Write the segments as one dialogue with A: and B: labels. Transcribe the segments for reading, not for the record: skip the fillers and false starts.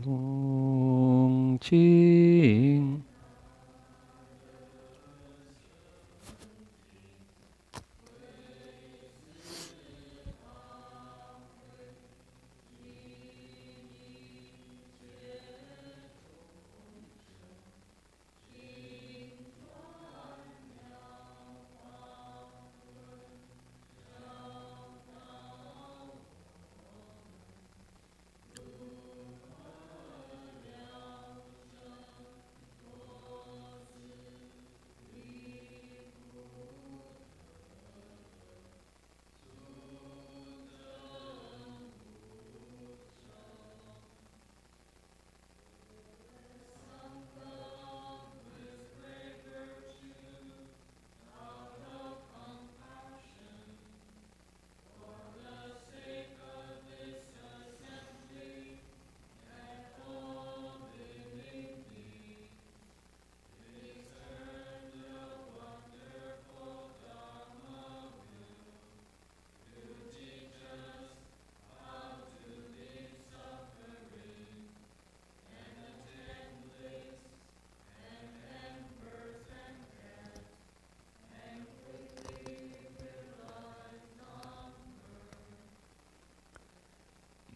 A: 恭敬。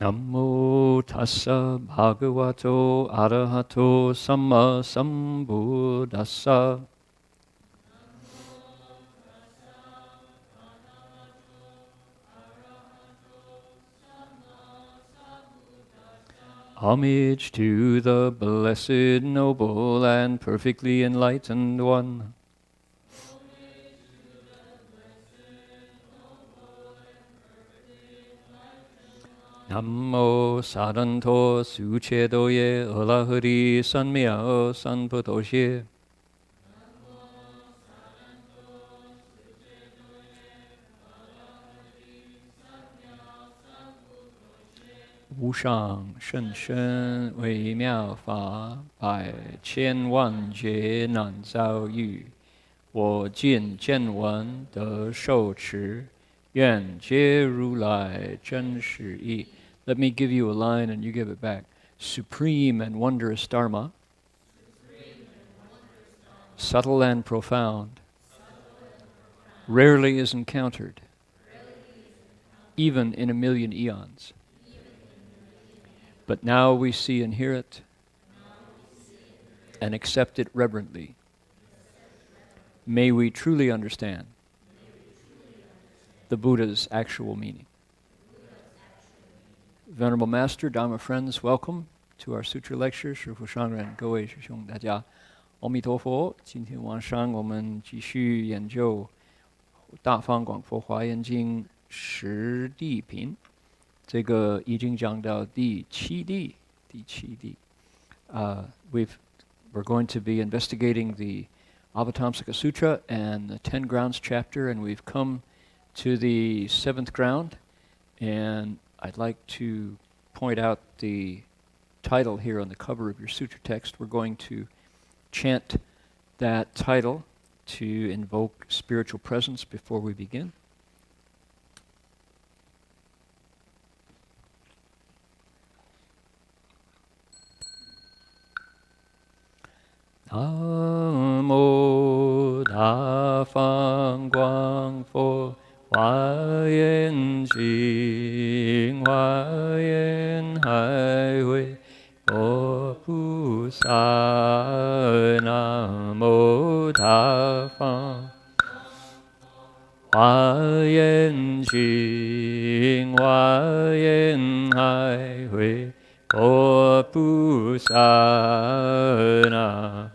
A: Namo tassa bhagavato arahato samma sambuddhassa. Homage to the blessed, noble, and perfectly enlightened one. Namo saranto suchedoye alahari sanmyao sanpatoshe. Wushang shen shen wei miao fa bai qian wan jie nan zhao yu. Wo jin jian wen de shou chi. Yuan jie ru lai zhen shi yi. Let me give you a line and you give it back. Supreme and wondrous Dharma, subtle and profound, rarely is encountered, even in a million eons. But now we see and hear it, and accept it reverently. May we truly understand the Buddha's actual meaning. Venerable Master, Dharma friends, welcome to our Sutra lecture. 师父上人，各位师兄，大家阿弥陀佛。今天晚上我们继续研究《大方广佛华严经》十地品，这个已经讲到第七地。We're going to be investigating the Avatamsaka Sutra and the 10 grounds chapter, and we've come to the 7th ground. And I'd like to point out the title here on the cover of your sutra text. We're going to chant that title to invoke spiritual presence before we begin. Namo Da Fang Guang Fo Hua Yan Jing Hua Yan Hai Hui Bo Pu Sa. Namo Da Fang Hua Yan Jing Hua Yan Hai Hui Bo Pu Sa.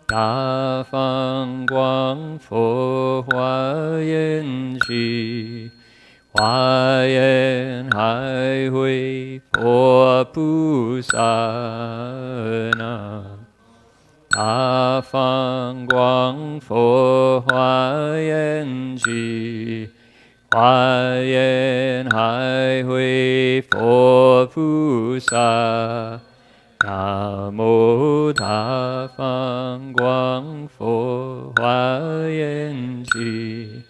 A: Da Fang Guang Fo Hua Yan Ji Hua Yan Hai Hui Bo Pu Sa. Da Fang Guang Fo Hua Yan Ji Hua Yan Hai Hui Bo Pu Sa. Namo Da Fang Guang Fo Hua Yan Ji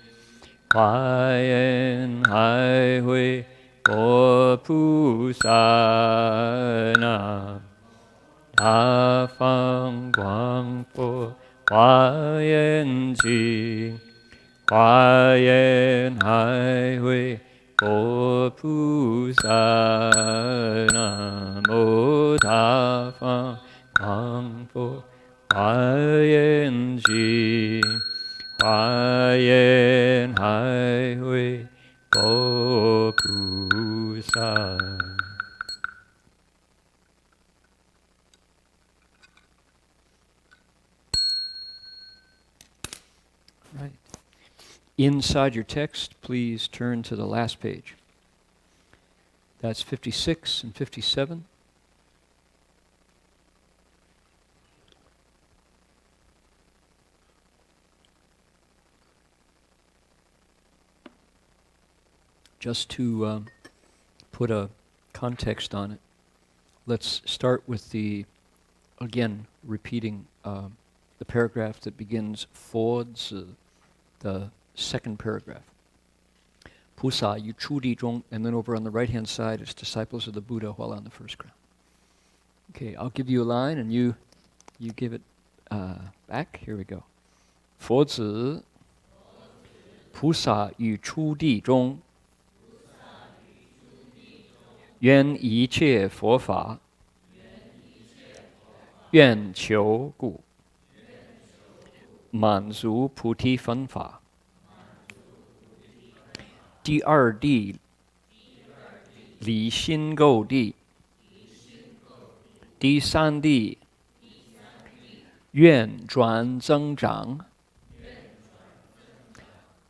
A: Hua Yan Hai Hui 佛菩萨那大方广佛华严经，华严海会佛菩萨南无大方广佛华严经，华严海会佛菩萨。Right. Inside your text, please turn to the last page. That's 56 and 57. Just to put a context on it, let's start with again, repeating the paragraph that begins Ford's, the second paragraph. Pusa yu chu di zhong, and then over on the right-hand side, it's disciples of the Buddha while on the first ground. Okay, I'll give you a line, and you give it back. Here we go. Fordzi, Pusa yu chu di zhong, yuan yi che fo fa, yuan qiu gu, man zu pu ti fan fa. 第二地离心垢地，第三地愿转增长，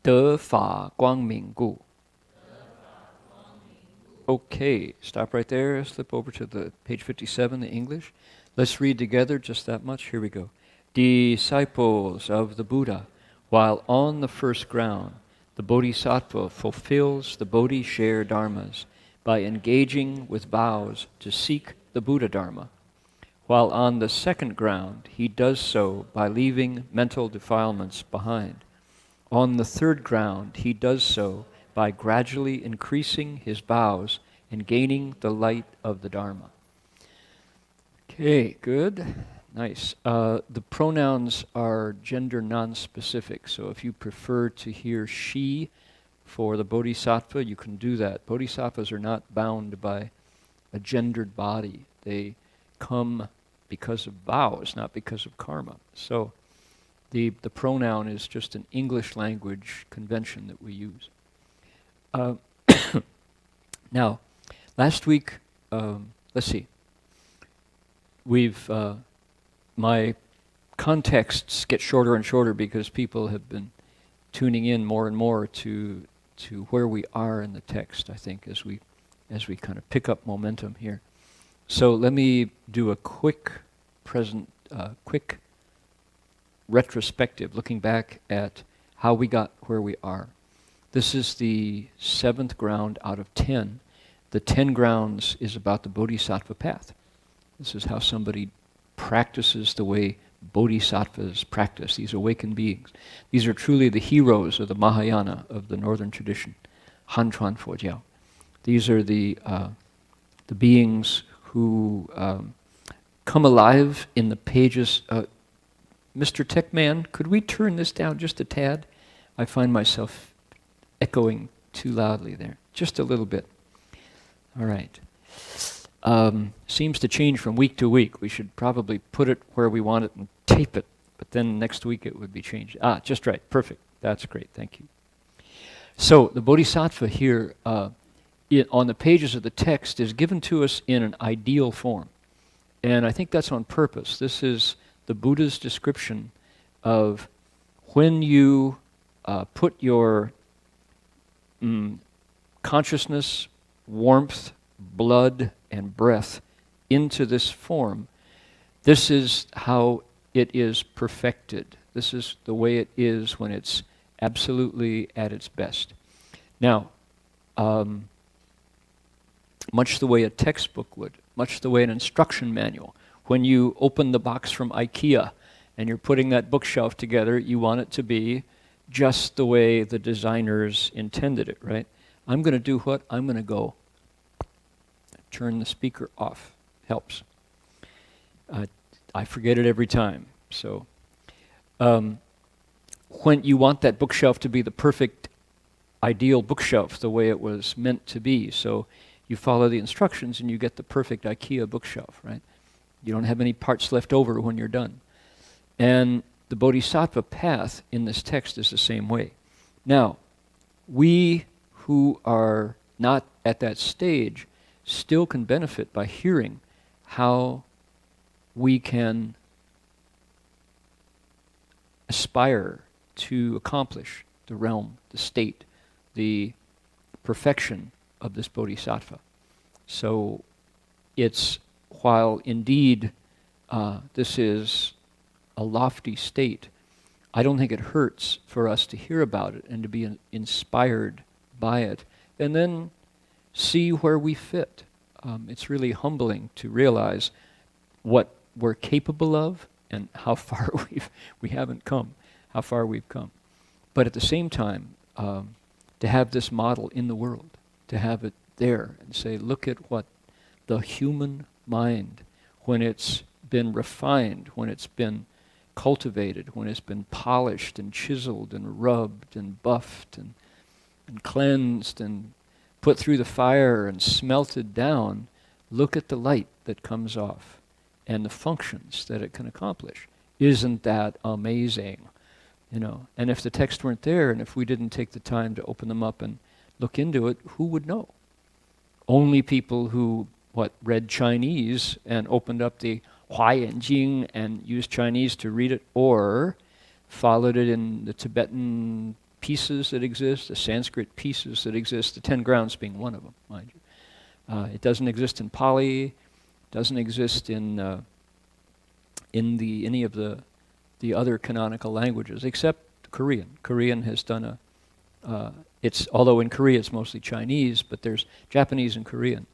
A: 得法光明故。Okay, stop right there. Slip over to the page 57, the English. Let's read together just that much. Here we go. Disciples of the Buddha, while on the first ground, the Bodhisattva fulfills the Bodhi-share dharmas by engaging with vows to seek the Buddha Dharma. While on the second ground, he does so by leaving mental defilements behind. On the third ground, he does so by gradually increasing his vows and gaining the light of the Dharma. Okay, good. Nice. The pronouns are gender non-specific, so if you prefer to hear she for the bodhisattva, you can do that. Bodhisattvas are not bound by a gendered body. They come because of vows, not because of karma. So the pronoun is just an English language convention that we use. Now, last week, let's see. My contexts get shorter and shorter because people have been tuning in more and more to where we are in the text, I think, as we kind of pick up momentum here. So let me do a quick retrospective, looking back at how we got where we are. This is the 7th ground out of 10. The 10 grounds is about the Bodhisattva path. This is how somebody practices the way bodhisattvas practice, these awakened beings. These are truly the heroes of the Mahayana, of the northern tradition, Han Chuan Fo Jiao. These are the beings who come alive in the pages. Mr. Techman, could we turn this down just a tad? I find myself echoing too loudly there. Just a little bit. All right. Seems to change from week to week. We should probably put it where we want it and tape it, but then next week it would be changed. Just right. Perfect. That's great. Thank you. So the Bodhisattva here on the pages of the text is given to us in an ideal form. And I think that's on purpose. This is the Buddha's description of when you put your consciousness, warmth, blood, and breath into this form. This is how it is perfected. This is the way it is when it's absolutely at its best. Now, much the way a textbook would, much the way an instruction manual, when you open the box from IKEA and you're putting that bookshelf together, you want it to be just the way the designers intended it, right? I'm going to do what? I'm going to go turn the speaker off. Helps. I forget it every time. So when you want that bookshelf to be the perfect ideal bookshelf, the way it was meant to be, so you follow the instructions and you get the perfect IKEA bookshelf, right? You don't have any parts left over when you're done. And the Bodhisattva path in this text is the same way. Now, we who are not at that stage still can benefit by hearing how we can aspire to accomplish the realm, the state, the perfection of this bodhisattva. So it's, while indeed this is a lofty state, I don't think it hurts for us to hear about it and to be inspired by it, and then see where we fit. It's really humbling to realize what we're capable of and how far we haven't come, how far we've come. But at the same time, to have this model in the world, to have it there and say, look at what the human mind, when it's been refined, when it's been cultivated, when it's been polished and chiseled and rubbed and buffed and cleansed and put through the fire and smelted down, look at the light that comes off and the functions that it can accomplish. Isn't that amazing? You know, and if the text weren't there and if we didn't take the time to open them up and look into it, who would know? Only people who, read Chinese and opened up the Huayan Jing and used Chinese to read it, or followed it in the Tibetan pieces that exist, the Sanskrit pieces that exist, the 10 grounds being one of them, mind you. It doesn't exist in Pali, doesn't exist in any of the other canonical languages, except Korean. Korean has done although in Korea it's mostly Chinese, but there's Japanese and Korean.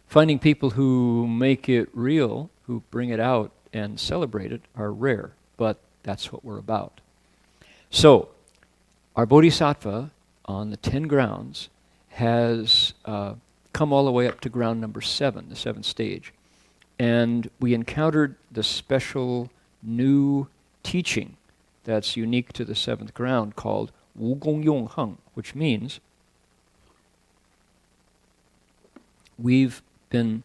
A: Finding people who make it real, who bring it out and celebrate it, are rare, but that's what we're about. So, our Bodhisattva on the 10 grounds has come all the way up to ground number 7, the 7th stage. And we encountered the special new teaching that's unique to the 7th ground called Wu Gong Yong Heng, which means we've been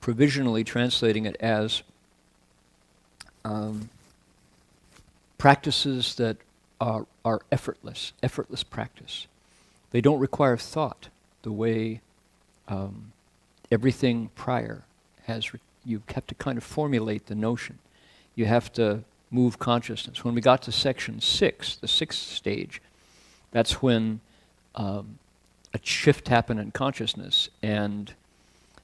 A: provisionally translating it as practices that are effortless practice. They don't require thought the way everything prior has. You have to kind of formulate the notion. You have to move consciousness. When we got to section 6, the 6th stage, that's when a shift happened in consciousness, and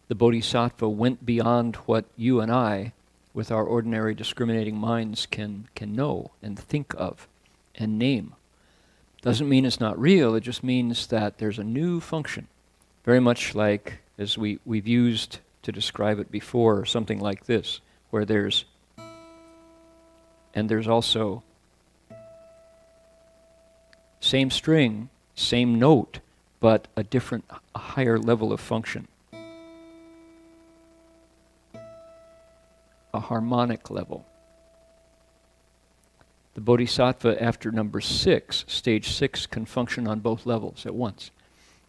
A: the Bodhisattva went beyond what you and I, with our ordinary discriminating minds, can know and think of and name. Doesn't mean it's not real, it just means that there's a new function, very much like, as we've used to describe it before, something like this, where there's also same string, same note, but a higher level of function. A harmonic level. The Bodhisattva, after number 6, stage 6, can function on both levels at once.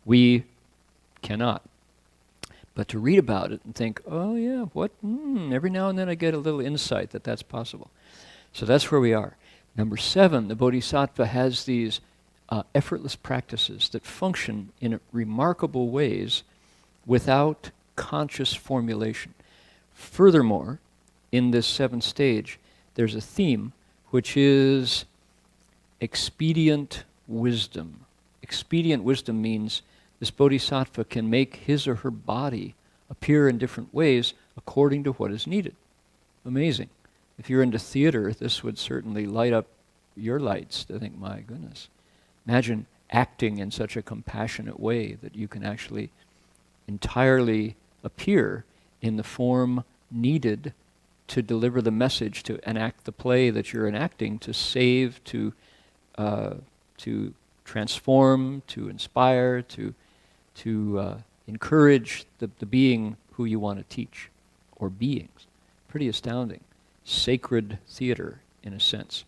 A: We cannot. But to read about it and think, oh yeah, every now and then I get a little insight that that's possible. So that's where we are. Number 7, the Bodhisattva has these effortless practices that function in remarkable ways without conscious formulation. Furthermore, in this 7th stage, there's a theme which is expedient wisdom. Expedient wisdom means this bodhisattva can make his or her body appear in different ways according to what is needed. Amazing. If you're into theater, this would certainly light up your lights to think, my goodness. Imagine acting in such a compassionate way that you can actually entirely appear in the form needed to deliver the message, to enact the play that you're enacting, to save, to transform, to inspire, to encourage the being who you want to teach, or beings. Pretty astounding. Sacred theater, in a sense.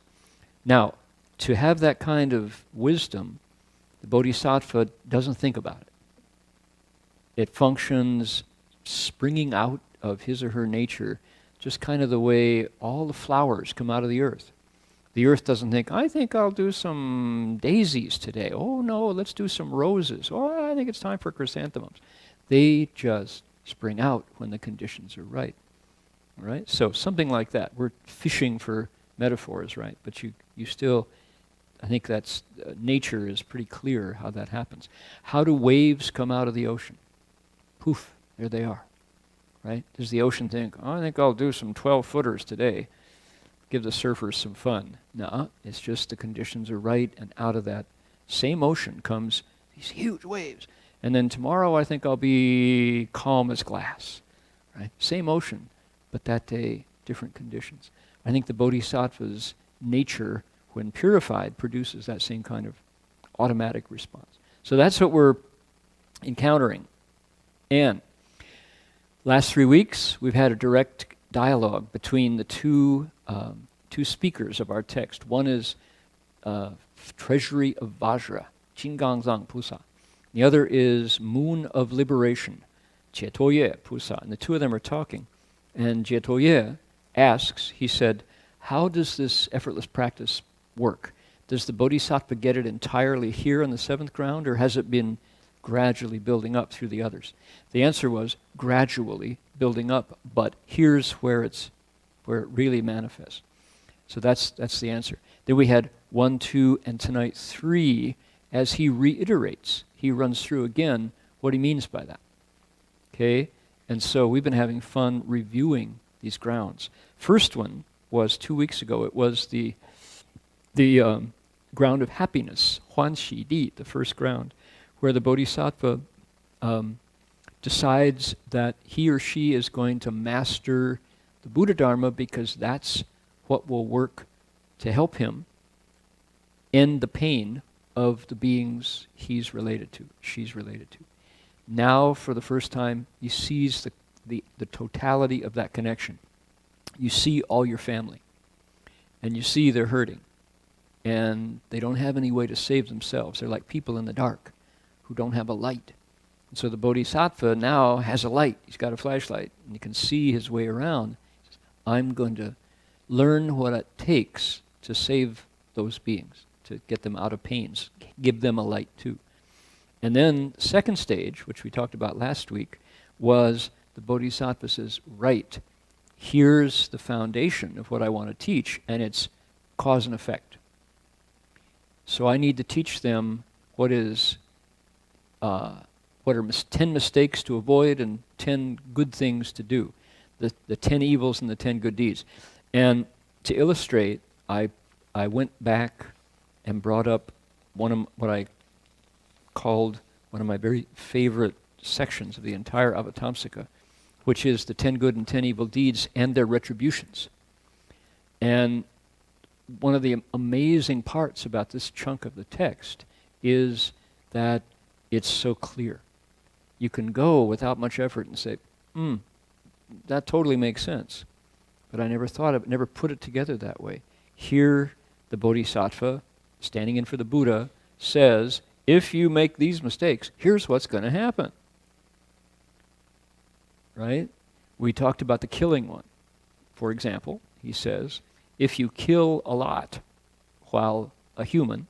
A: Now, to have that kind of wisdom, the bodhisattva doesn't think about it. It functions springing out of his or her nature, just kind of the way all the flowers come out of the earth. The earth doesn't think, I think I'll do some daisies today. Oh no, let's do some roses. Oh, I think it's time for chrysanthemums. They just spring out when the conditions are right. All right? So something like that. We're fishing for metaphors, right? But you still, I think that's, nature is pretty clear how that happens. How do waves come out of the ocean? Poof, there they are, right? Does the ocean think, oh, I think I'll do some 12-footers today, give the surfers some fun? No, it's just the conditions are right, and out of that same ocean comes these huge waves. And then tomorrow I think I'll be calm as glass, right? Same ocean, but that day, different conditions. I think the bodhisattva's nature, when purified, produces that same kind of automatic response. So that's what we're encountering. And last 3 weeks, we've had a direct dialogue between the two speakers of our text. One is Treasury of Vajra, Jingangzang Pusa. The other is Moon of Liberation, Jietoye Pusa. And the two of them are talking. And Jietoye asks, he said, how does this effortless practice work? Does the bodhisattva get it entirely here on the seventh ground, or has it been gradually building up through the others? The answer was gradually building up, but here's where it really manifests. So that's the answer. Then we had 1, 2, and tonight 3, as he reiterates, he runs through again what he means by that. Okay? And so we've been having fun reviewing these grounds. First one was 2 weeks ago. It was the ground of happiness, Huan Xi Di, the first ground, where the bodhisattva decides that he or she is going to master the Buddha Dharma because that's what will work to help him end the pain of the beings he's related to, she's related to. Now, for the first time, he sees the totality of that connection. You see all your family, and you see they're hurting, and they don't have any way to save themselves. They're like people in the dark who don't have a light. And so the bodhisattva now has a light. He's got a flashlight, and he can see his way around. He says, I'm going to learn what it takes to save those beings, to get them out of pains, give them a light too. And then second stage, which we talked about last week, was the bodhisattva says, right, here's the foundation of what I want to teach, and it's cause and effect. So I need to teach them what are 10 mistakes to avoid and 10 good things to do, the 10 evils and the 10 good deeds. And to illustrate, I went back and brought up one of what I called one of my very favorite sections of the entire Avatamsaka, which is the 10 good and 10 evil deeds and their retributions. And one of the amazing parts about this chunk of the text is that it's so clear. You can go without much effort and say, that totally makes sense. But I never thought of it, never put it together that way. Here, the bodhisattva, standing in for the Buddha, says, if you make these mistakes, here's what's going to happen. Right? We talked about the killing one. For example, he says, if you kill a lot while a human,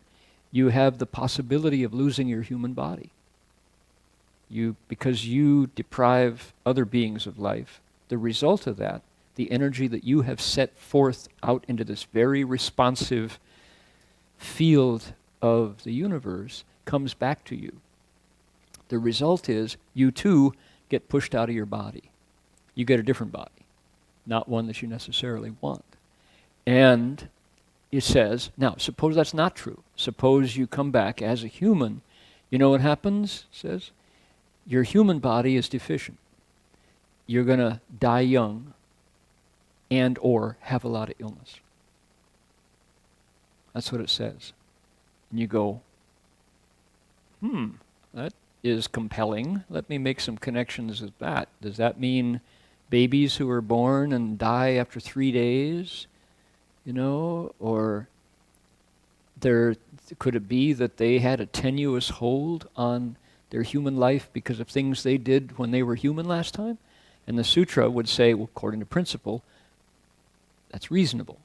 A: you have the possibility of losing your human body. Because you deprive other beings of life, the result of that, the energy that you have set forth out into this very responsive field of the universe comes back to you. The result is you too get pushed out of your body. You get a different body, not one that you necessarily want. And it says, now suppose that's not true. Suppose you come back as a human. You know what happens? It says, your human body is deficient. You're going to die young and or have a lot of illness. That's what it says. And you go, is compelling. Let me make some connections with that. Does that mean babies who are born and die after 3 days? Or could it be that they had a tenuous hold on their human life because of things they did when they were human last time? And the sutra would say, well, according to principle, that's reasonable,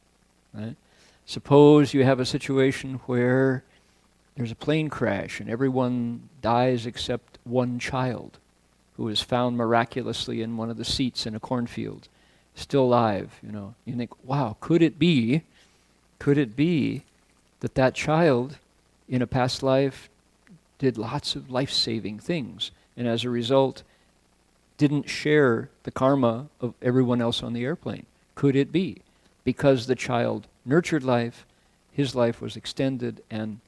A: right? Suppose you have a situation where there's a plane crash and everyone dies except one child who is found miraculously in one of the seats in a cornfield, still alive, You think, wow, could it be that child in a past life did lots of life-saving things and as a result didn't share the karma of everyone else on the airplane? Could it be because the child nurtured life, his life was extended and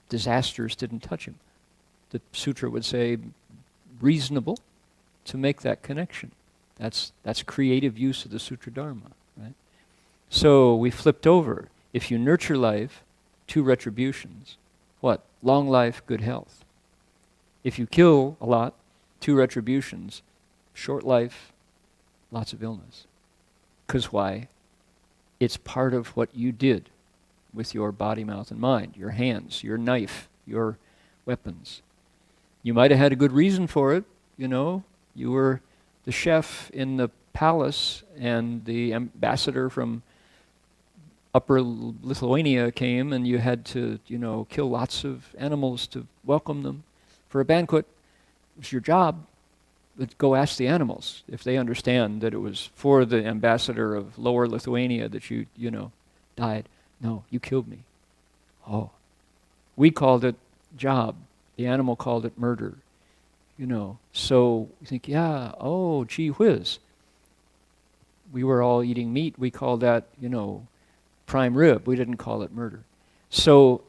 A: disasters didn't touch him? The sutra would say reasonable to make that connection. That's creative use of the sutra dharma, right? So we flipped over. If you nurture life, 2 retributions. What? Long life, good health. If you kill a lot, 2 retributions. Short life, lots of illness. Because why? It's part of what you did with your body, mouth, and mind, your hands, your knife, your weapons. You might have had a good reason for it, You were the chef in the palace and the ambassador from Upper Lithuania came and you had to, kill lots of animals to welcome them for a banquet. It was your job. But go ask the animals if they understand that it was for the ambassador of Lower Lithuania that you died. No, you killed me. Oh. We called it job. The animal called it murder. So you think, yeah, oh, gee whiz. We were all eating meat. We called that, prime rib. We didn't call it murder. So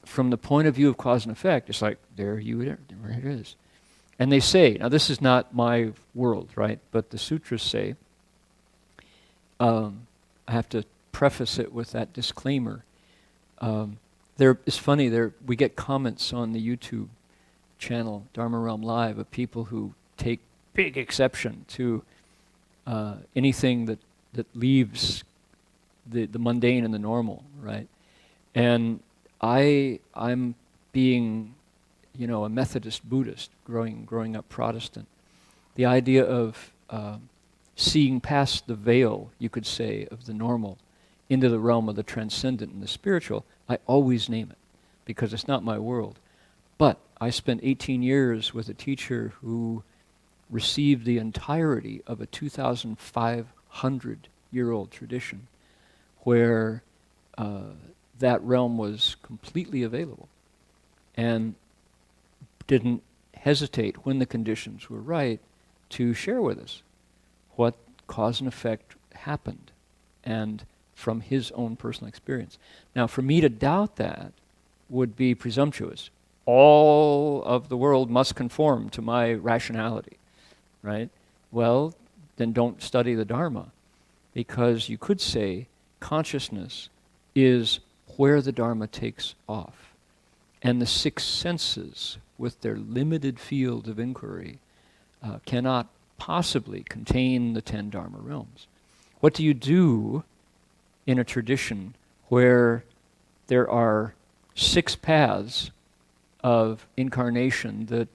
A: from the point of view of cause and effect, it's like, there it is. And they say, now this is not my world, right? But the sutras say, I have to preface it with that disclaimer. It's funny, we get comments on the YouTube channel, Dharma Realm Live, of people who take big exception to anything that leaves the mundane and the normal, right? And I'm being, a Methodist Buddhist, growing up Protestant. The idea of seeing past the veil, you could say, of the normal into the realm of the transcendent and the spiritual, I always name it because it's not my world. But I spent 18 years with a teacher who received the entirety of a 2,500-year-old tradition where that realm was completely available and didn't hesitate when the conditions were right to share with us what cause and effect happened and from his own personal experience. Now, for me to doubt that would be presumptuous. All of the world must conform to my rationality, right? Well, then don't study the Dharma, because you could say consciousness is where the Dharma takes off. And the 6 senses, with their limited field of inquiry, cannot possibly contain the 10 Dharma realms. What do you do in a tradition where there are 6 paths of incarnation that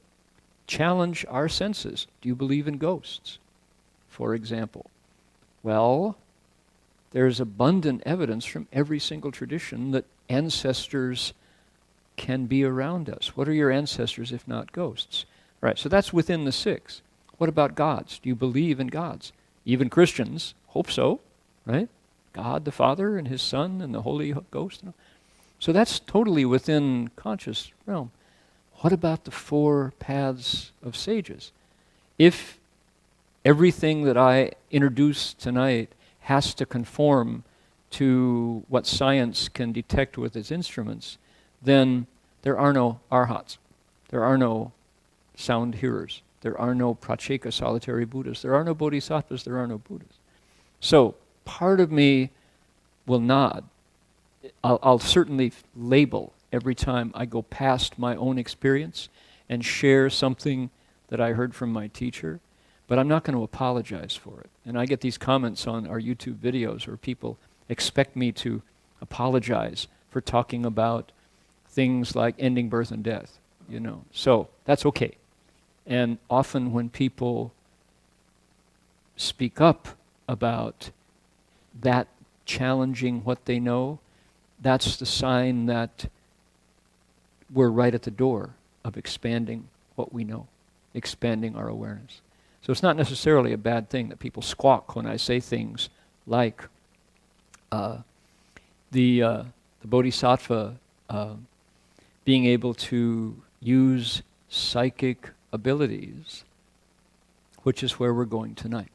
A: challenge our senses? Do you believe in ghosts, for example? Well, there's abundant evidence from every single tradition that ancestors can be around us. What are your ancestors if not ghosts? Right, so that's within the 6. What about gods? Do you believe in gods? Even Christians hope so, right? God the Father and His Son and the Holy Ghost. So that's totally within conscious realm. What about the 4 paths of sages? If everything that I introduced tonight has to conform to what science can detect with its instruments, then there are no arhats. There are no sound hearers. There are no pratyeka solitary Buddhas. There are no bodhisattvas. There are no Buddhas. So part of me will nod. I'll certainly label every time I go past my own experience and share something that I heard from my teacher, but I'm not going to apologize for it. And I get these comments on our YouTube videos where people expect me to apologize for talking about things like ending birth and death, you know. So that's okay. And often when people speak up about that challenging what they know, that's the sign that we're right at the door of expanding what we know, expanding our awareness. So it's not necessarily a bad thing that people squawk when I say things like the Bodhisattva being able to use psychic abilities, which is where we're going tonight.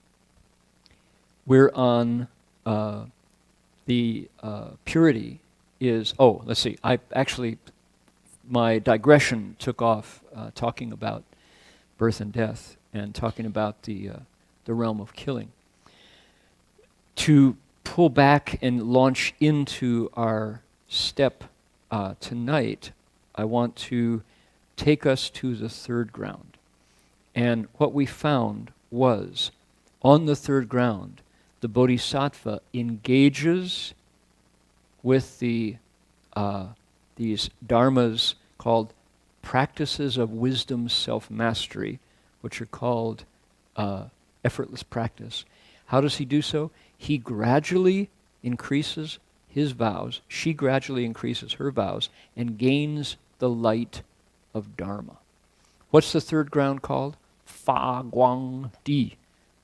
A: We're on the purity is, let's see, my digression took off talking about birth and death and talking about the realm of killing. To pull back and launch into our step tonight, I want to take us to the third ground. And what we found was, on the third ground, the Bodhisattva engages with these dharmas called practices of wisdom self-mastery, which are called effortless practice. How does he do so? He gradually increases his vows, she gradually increases her vows, and gains the light of Dharma. What's the third ground called? Fa Guang Di,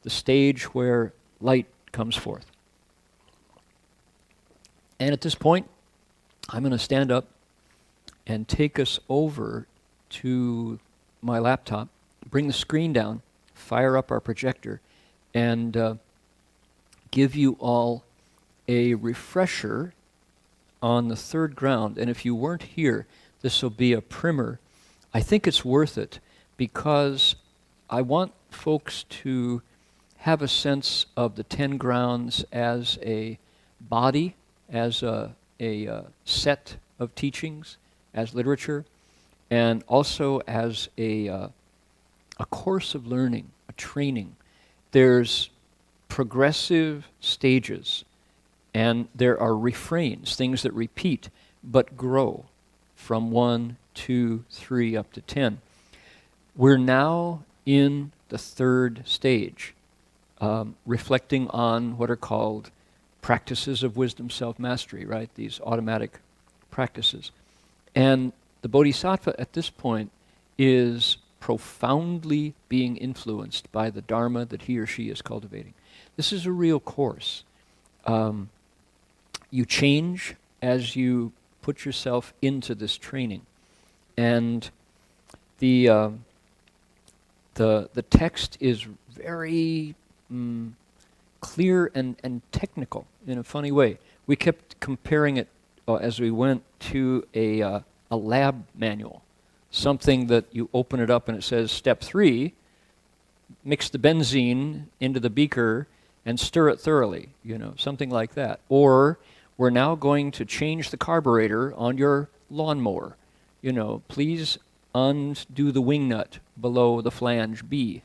A: the stage where light comes forth. And at this point, I'm going to stand up and take us over to my laptop, bring the screen down, fire up our projector, and give you all a refresher on the third ground. And if you weren't here, this will be a primer. I think it's worth it because I want folks to have a sense of the 10 grounds as a body, as a set of teachings, as literature, and also as a course of learning, a training. There's progressive stages, and there are refrains, things that repeat but grow from 1, 2, 3, up to 10. We're now in the third stage, reflecting on what are called practices of wisdom self-mastery, right? These automatic practices. And the Bodhisattva at this point is profoundly being influenced by the Dharma that he or she is cultivating. This is a real course. You change as you put yourself into this training. And the text is very clear and technical in a funny way. We kept comparing it as we went to a lab manual, something that you open it up and it says, step 3, mix the benzene into the beaker and stir it thoroughly, something like that. Or we're now going to change the carburetor on your lawnmower. Please undo the wing nut below the flange B,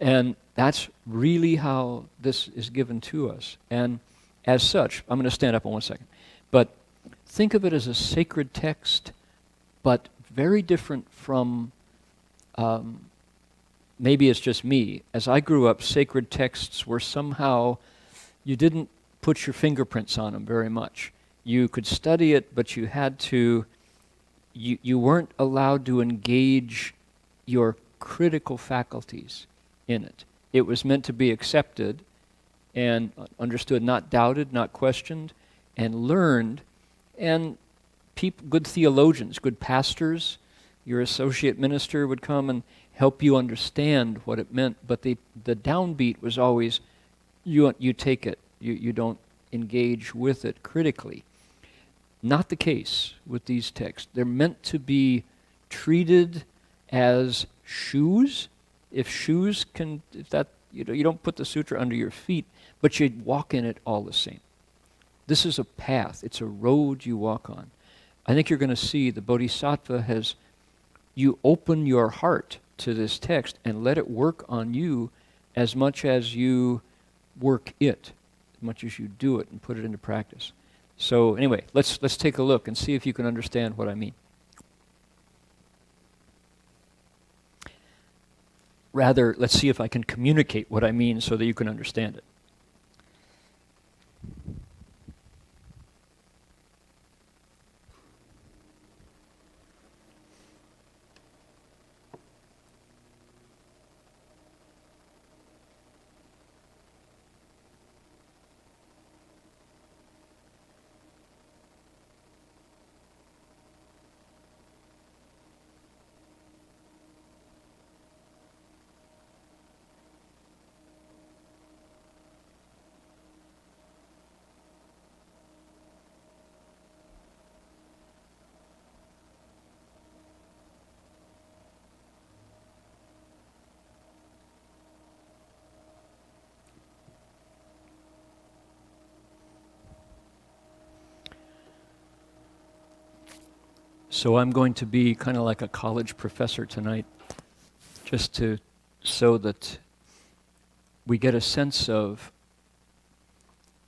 A: And that's really how this is given to us. And as such, I'm going to stand up in 1 second, but think of it as a sacred text, but very different from, maybe it's just me. As I grew up, sacred texts were somehow, you didn't put your fingerprints on them very much. You could study it, but you had to, you weren't allowed to engage your critical faculties in it. It was meant to be accepted and understood, not doubted, not questioned, and learned. And good theologians, good pastors, your associate minister would come and help you understand what it meant. But the downbeat was always, you take it. You don't engage with it critically. Not the case with these texts. They're meant to be treated as shoes. If you don't put the sutra under your feet, but you walk in it all the same. This is a path. It's a road you walk on. I think you're going to see the Bodhisattva has you open your heart to this text and let it work on you as much as you work it, as much as you do it and put it into practice. So anyway, let's take a look and see if you can understand what I mean. Rather, let's see if I can communicate what I mean so that you can understand it. So I'm going to be kind of like a college professor tonight, just so that we get a sense of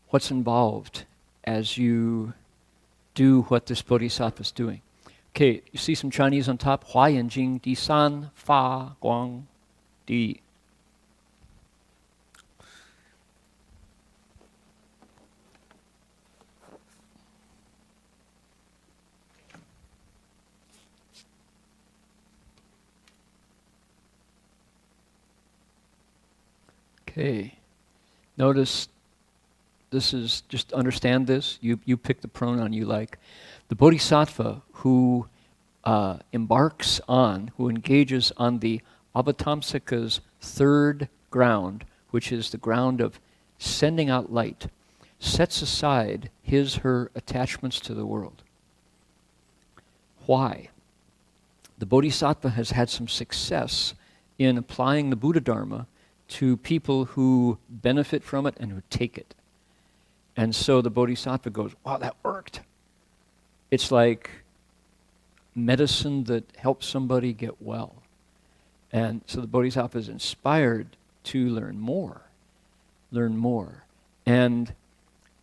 A: what's involved as you do what this bodhisattva is doing. Okay, you see some Chinese on top? Hua Yan Jing Di San Fa Guang Di. Okay, notice this is, just understand this, you pick the pronoun you like. The bodhisattva who embarks on, who engages on the Avatamsaka's third ground, which is the ground of sending out light, sets aside her attachments to the world. Why? The bodhisattva has had some success in applying the Buddha Dharma to people who benefit from it and who take it. And so the bodhisattva goes, wow, that worked. It's like medicine that helps somebody get well. And so the bodhisattva is inspired to learn more. And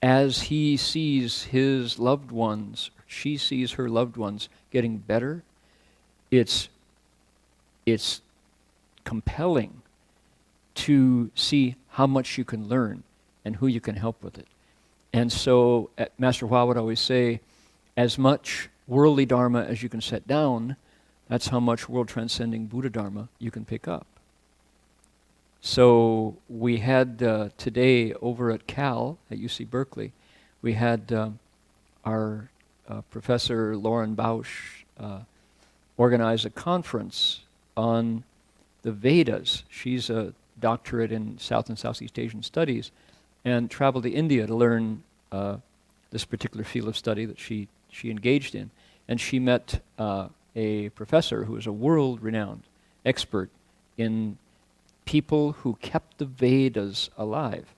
A: as he sees his loved ones, she sees her loved ones getting better, it's compelling to see how much you can learn and who you can help with it. And so Master Hua would always say, as much worldly dharma as you can set down, that's how much world-transcending Buddha Dharma you can pick up. So we had today over at Cal, at UC Berkeley, we had our Professor Lauren Bausch organize a conference on the Vedas. She's a doctorate in South and Southeast Asian studies, and traveled to India to learn this particular field of study that she engaged in. And she met a professor who is a world-renowned expert in people who kept the Vedas alive.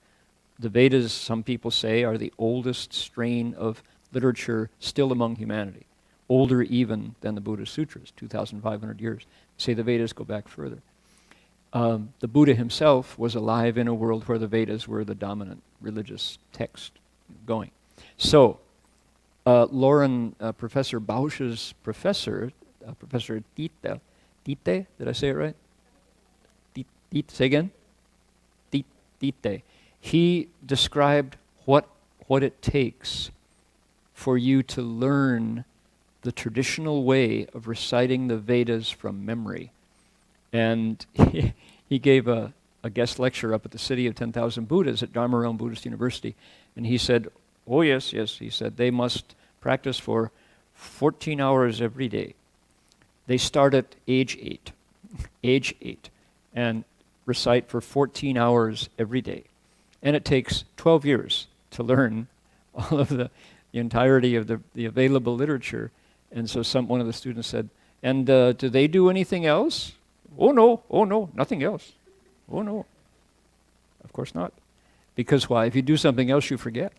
A: The Vedas, some people say, are the oldest strain of literature still among humanity, older even than the Buddhist Sutras, 2,500 years. Say the Vedas go back further. The Buddha himself was alive in a world where the Vedas were the dominant religious text going. So, Lauren, Professor Bausch's professor, Professor Tite, did I say it right? Tite, say again? Tite. He described what it takes for you to learn the traditional way of reciting the Vedas from memory. And he gave a guest lecture up at the City of 10,000 Buddhas at Dharma Realm Buddhist University. And he said, oh yes, he said, they must practice for 14 hours every day. They start at age 8, and recite for 14 hours every day. And it takes 12 years to learn all of the entirety of the available literature. And so one of the students said, and do they do anything else? Oh no, nothing else. Oh no. Of course not. Because why? If you do something else, you forget.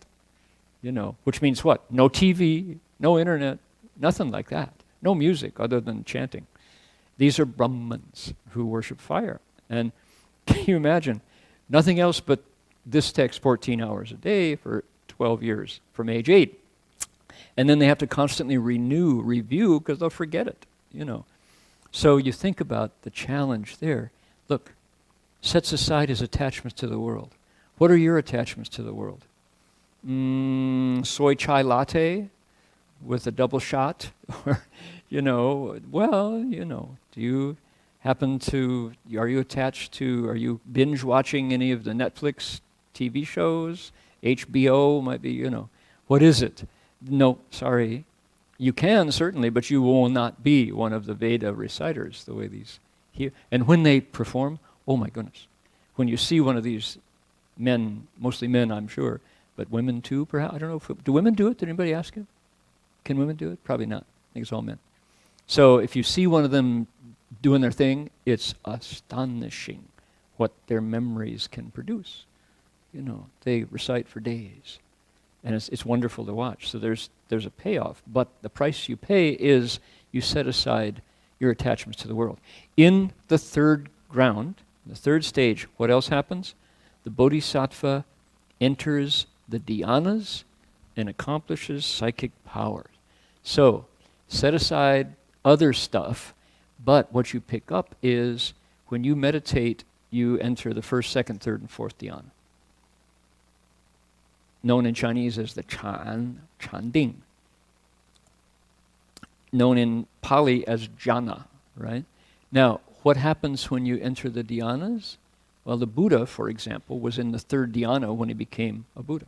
A: Which means what? No TV, no internet, nothing like that. No music other than chanting. These are Brahmins who worship fire. And can you imagine? Nothing else but this text 14 hours a day for 12 years from age 8. And then they have to constantly review, because they'll forget it, you know. So you think about the challenge there. Look, sets aside his attachments to the world. What are your attachments to the world? Soy chai latte with a double shot? Or, you know, well, you know, do you happen to, are you binge watching any of the Netflix TV shows? HBO might be, you know. What is it? No, sorry. You can certainly, but you will not be one of the Veda reciters the way these here. And when they perform, oh my goodness. When you see one of these men, mostly men I'm sure, but women too perhaps, I don't know, do women do it? Did anybody ask you? Can women do it? Probably not. I think it's all men. So if you see one of them doing their thing, it's astonishing what their memories can produce. You know, they recite for days. And it's wonderful to watch. So there's a payoff. But the price you pay is you set aside your attachments to the world. In the third ground, the third stage, what else happens? The bodhisattva enters the dhyanas and accomplishes psychic powers. So set aside other stuff, but what you pick up is when you meditate, you enter the first, second, third, and fourth dhyana, known in Chinese as the chanting, known in Pali as jhana, right? Now, what happens when you enter the dhyanas? Well, the Buddha, for example, was in the third dhyana when he became a Buddha.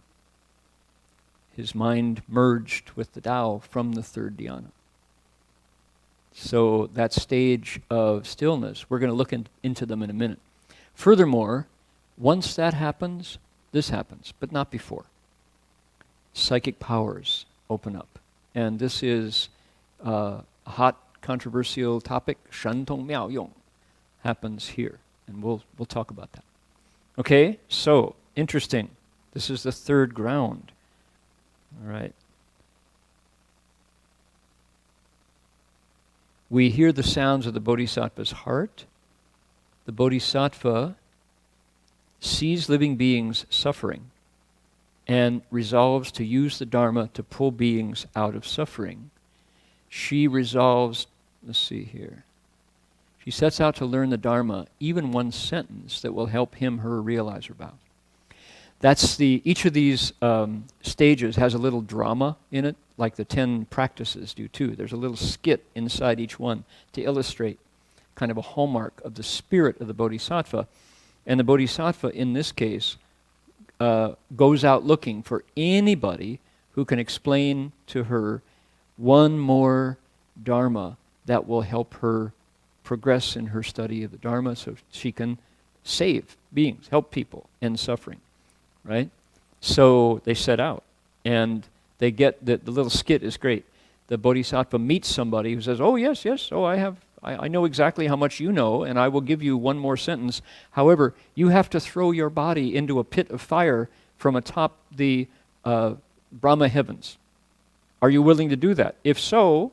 A: His mind merged with the Tao from the third dhyana. So that stage of stillness, we're going to look into them in a minute. Furthermore, once that happens, this happens, but not before. Psychic powers open up. And this is a hot, controversial topic. Shantong Miao Yong happens here. And we'll talk about that. Okay, so, interesting. This is the third ground. All right. We hear the sounds of the bodhisattva's heart. The bodhisattva sees living beings suffering and resolves to use the Dharma to pull beings out of suffering. She resolves, let's see here. She sets out to learn the Dharma, even one sentence that will help him, her realize her vows. That's each of these stages has a little drama in it, like the 10 practices do too. There's a little skit inside each one to illustrate kind of a hallmark of the spirit of the bodhisattva. And the bodhisattva, in this case, goes out looking for anybody who can explain to her one more Dharma that will help her progress in her study of the Dharma so she can save beings, help people end suffering, right? So they set out, and they get, the little skit is great. The bodhisattva meets somebody who says, oh yes, oh I know exactly how much you know, and I will give you one more sentence. However, you have to throw your body into a pit of fire from atop the Brahma heavens. Are you willing to do that? If so,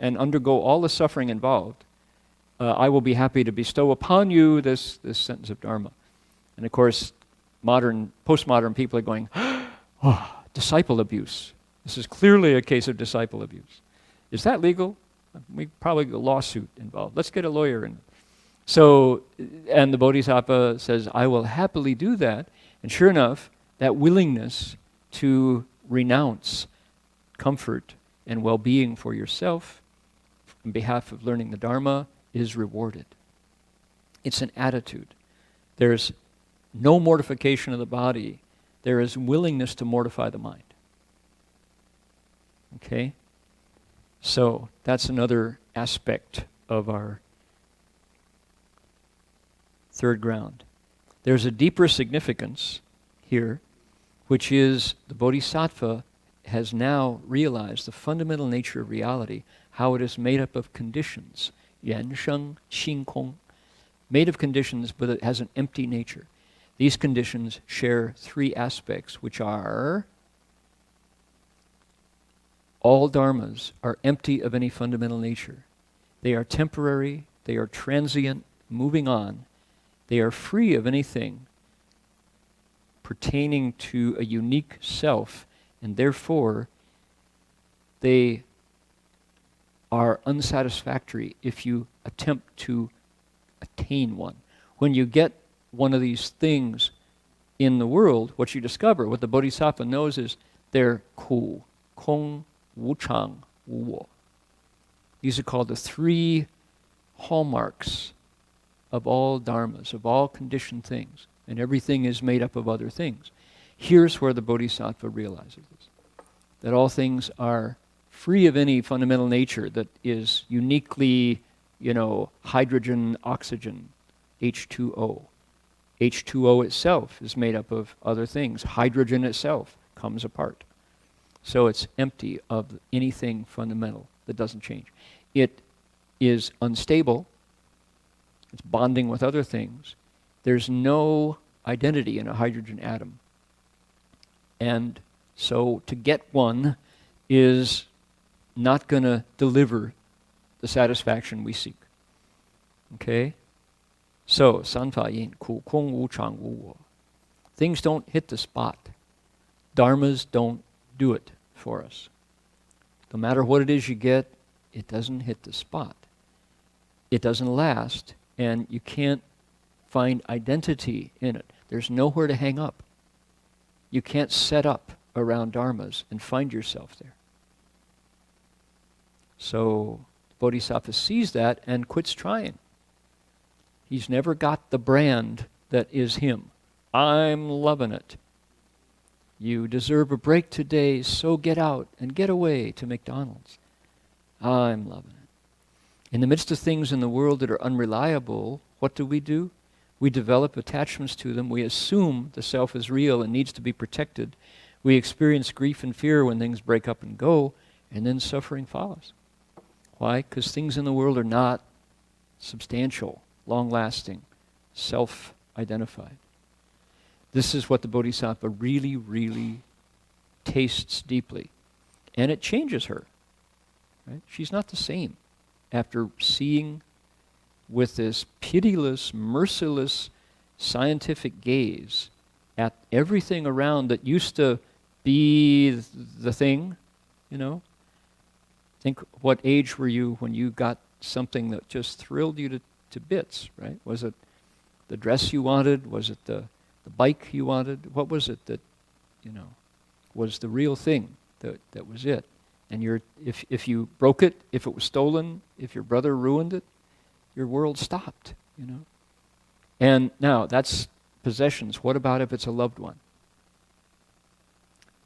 A: and undergo all the suffering involved, I will be happy to bestow upon you this sentence of Dharma. And of course, postmodern people are going, oh, disciple abuse. This is clearly a case of disciple abuse. Is that legal? We probably get a lawsuit involved. Let's get a lawyer in. So, and the Bodhisattva says, I will happily do that. And sure enough, that willingness to renounce comfort and well-being for yourself on behalf of learning the Dharma is rewarded. It's an attitude. There's no mortification of the body. There is willingness to mortify the mind. Okay? So that's another aspect of our third ground. There's a deeper significance here, which is the Bodhisattva has now realized the fundamental nature of reality, how it is made up of conditions. Yan sheng xing kong. Made of conditions, but it has an empty nature. These conditions share three aspects, which are all dharmas are empty of any fundamental nature. They are temporary, They are transient, moving on. They are free of anything pertaining to a unique self, and therefore they are unsatisfactory if you attempt to attain one. When you get one of these things in the world, what you discover, what the Bodhisattva knows is they're ku, kong, wu chang, wu wo. These are called the three hallmarks of all dharmas, of all conditioned things. And everything is made up of other things. Here's where the Bodhisattva realizes this. That all things are free of any fundamental nature that is uniquely, hydrogen, oxygen, H2O. H2O itself is made up of other things. Hydrogen itself comes apart. So it's empty of anything fundamental that doesn't change. It is unstable. It's bonding with other things. There's no identity in a hydrogen atom. And so to get one is not going to deliver the satisfaction we seek. Okay? So, sanfa yin, ku kong wu chang wu wo. Things don't hit the spot. Dharmas don't do it for us. No matter what it is you get, it doesn't hit the spot. It doesn't last, and you can't find identity in it. There's nowhere to hang up. You can't set up around dharmas and find yourself there. So Bodhisattva sees that and quits trying. He's never got the brand that is him. I'm loving it. You deserve a break today, so get out and get away to McDonald's. I'm loving it. In the midst of things in the world that are unreliable, what do? We develop attachments to them. We assume the self is real and needs to be protected. We experience grief and fear when things break up and go, and then suffering follows. Why? Because things in the world are not substantial, long-lasting, self-identified. This is what the Bodhisattva really, really tastes deeply. And it changes her. Right? She's not the same after seeing with this pitiless, merciless, scientific gaze at everything around that used to be the thing, Think, what age were you when you got something that just thrilled you to bits, right? Was it the dress you wanted? Was it the bike you wanted? What was it that, was the real thing that was it? And if you broke it, if it was stolen, if your brother ruined it, your world stopped, And now, that's possessions. What about if it's a loved one?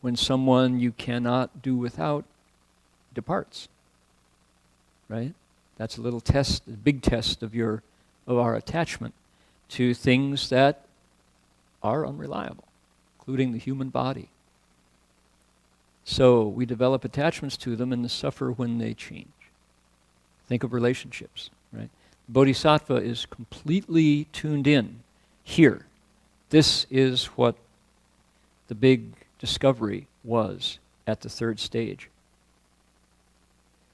A: When someone you cannot do without departs, right? That's a little test, a big test of our attachment to things that are unreliable, including the human body. So we develop attachments to them and suffer when they change. Think of relationships, right? Bodhisattva is completely tuned in here. This is what the big discovery was at the third stage.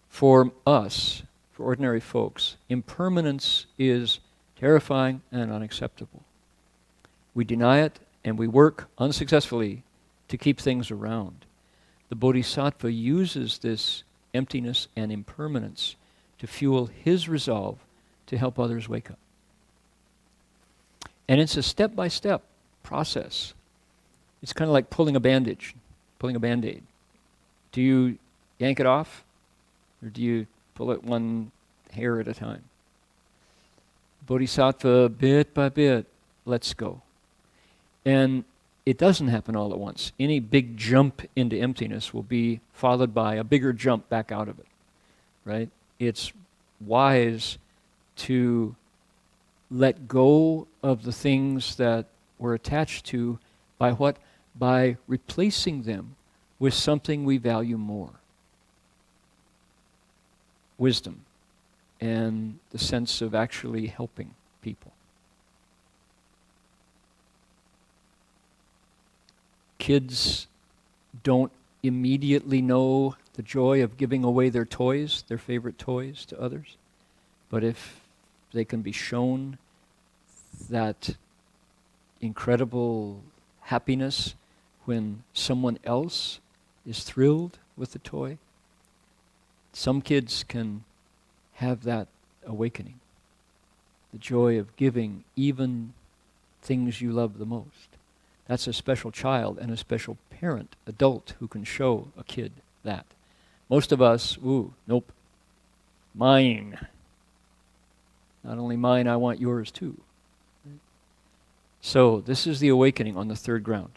A: For us, for ordinary folks, impermanence is terrifying and unacceptable. We deny it and we work unsuccessfully to keep things around. The Bodhisattva uses this emptiness and impermanence to fuel his resolve to help others wake up. And it's a step-by-step process. It's kind of like pulling a bandage, pulling a Band-Aid. Do you yank it off, or do you pull it one hair at a time? Bodhisattva, bit by bit, lets go. And it doesn't happen all at once. Any big jump into emptiness will be followed by a bigger jump back out of it, right? It's wise to let go of the things that we're attached to by what? By replacing them with something we value more. Wisdom and the sense of actually helping people. Kids don't immediately know the joy of giving away their toys, their favorite toys, to others. But if they can be shown that incredible happiness when someone else is thrilled with the toy. Some kids can have that awakening, the joy of giving even things you love the most. That's a special child and a special parent, adult, who can show a kid that. Most of us, nope, mine. Not only mine, I want yours too. So this is the awakening on the third ground.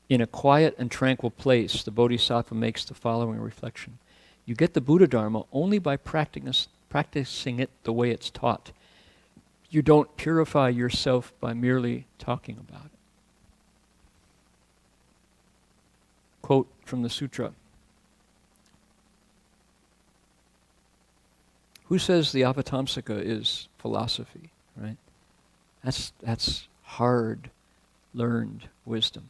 A: In a quiet and tranquil place, the Bodhisattva makes the following reflection. You get the Buddha Dharma only by practicing it the way it's taught. You don't purify yourself by merely talking about it. Quote from the sutra. Who says the Avatamsaka is philosophy, right? That's hard learned wisdom.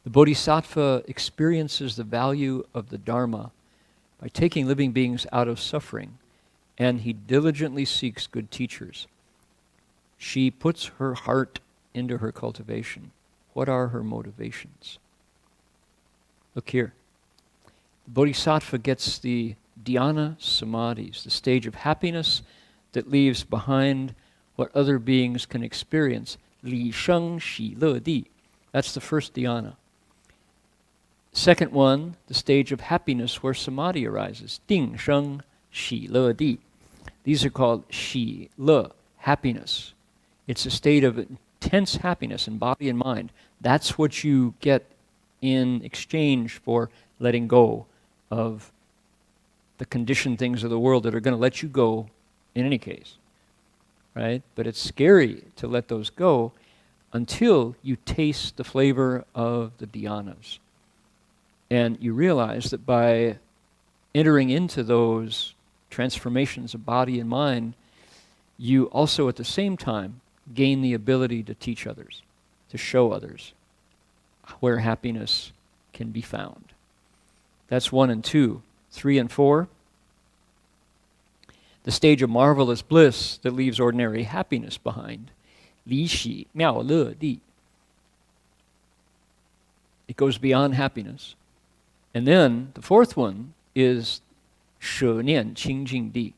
A: The Bodhisattva experiences the value of the Dharma by taking living beings out of suffering, and he diligently seeks good teachers. She puts her heart into her cultivation. What are her motivations? Look here. The Bodhisattva gets the Dhyana samadhis, the stage of happiness that leaves behind what other beings can experience. Li sheng shi le di. That's the first dhyana. Second one, the stage of happiness where samadhi arises. Ding sheng shi le di. These are called shi le, happiness. It's a state of intense happiness in body and mind. That's what you get in exchange for letting go of the conditioned things of the world that are going to let you go in any case, right? But it's scary to let those go until you taste the flavor of the dhyanas. And you realize that by entering into those transformations of body and mind, you also at the same time gain the ability to teach others, to show others where happiness can be found. That's 1 and 2. 3 and 4. The stage of marvelous bliss that leaves ordinary happiness behind. Li xi miao le di. It goes beyond happiness. And then the fourth one is she nian qing jing di,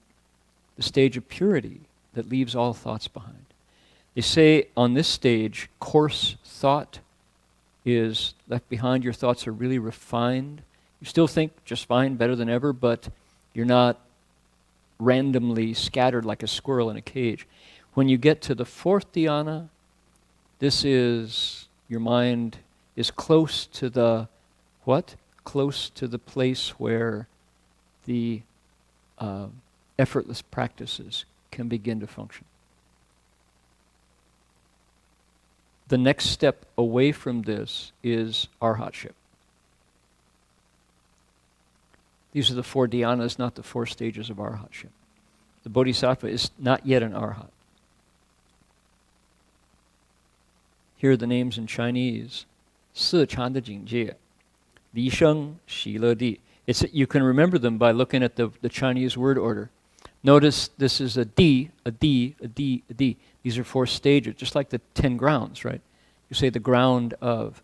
A: the stage of purity that leaves all thoughts behind. They say on this stage, coarse thought is left behind. Your thoughts are really refined. You still think just fine, better than ever, but you're not randomly scattered like a squirrel in a cage. When you get to the fourth dhyana, this is, your mind is close to the, what? Close to the place where the effortless practices can begin to function. The next step away from this is arhatship. These are the 4 dhyanas, not the 4 stages of arhatship. The Bodhisattva is not yet an arhat. Here are the names in Chinese. Si chan de jing jie, Li sheng shi le di. You can remember them by looking at the Chinese word order. Notice this is a di, a di, a di, a di. These are 4 stages, just like the 10 grounds, right? You say the ground of.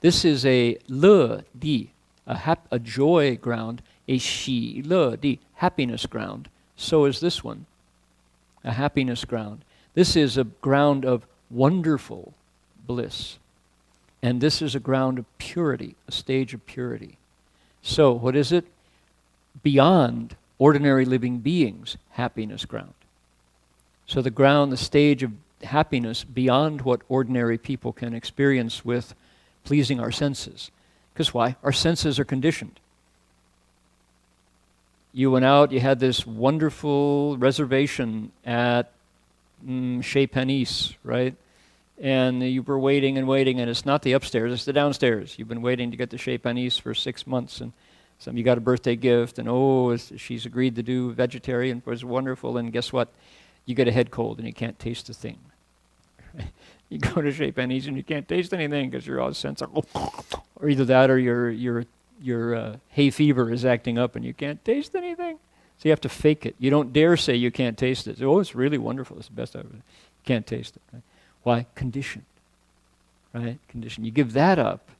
A: This is a le di, a joy ground, a shi le di, happiness ground. So is this one, a happiness ground. This is a ground of wonderful bliss. And this is a ground of purity, a stage of purity. So what is it? Beyond ordinary living beings, happiness ground. So the ground, the stage of happiness beyond what ordinary people can experience with pleasing our senses. Because why? Our senses are conditioned. You went out, you had this wonderful reservation at Chez Panisse, right? And you were waiting and waiting, and it's not the upstairs, it's the downstairs. You've been waiting to get to Chez Panisse for 6 months, and you got a birthday gift, and she's agreed to do vegetarian, it was wonderful, and guess what? You get a head cold, and you can't taste a thing. You go to Chez Panisse, and you can't taste anything, because you're all sensitive. Or either that, or your hay fever is acting up, and you can't taste anything. So you have to fake it. You don't dare say you can't taste it. Oh, it's really wonderful. It's the best I've ever. You can't taste it. Right? Why? Conditioned. Right? Conditioned. You give that up,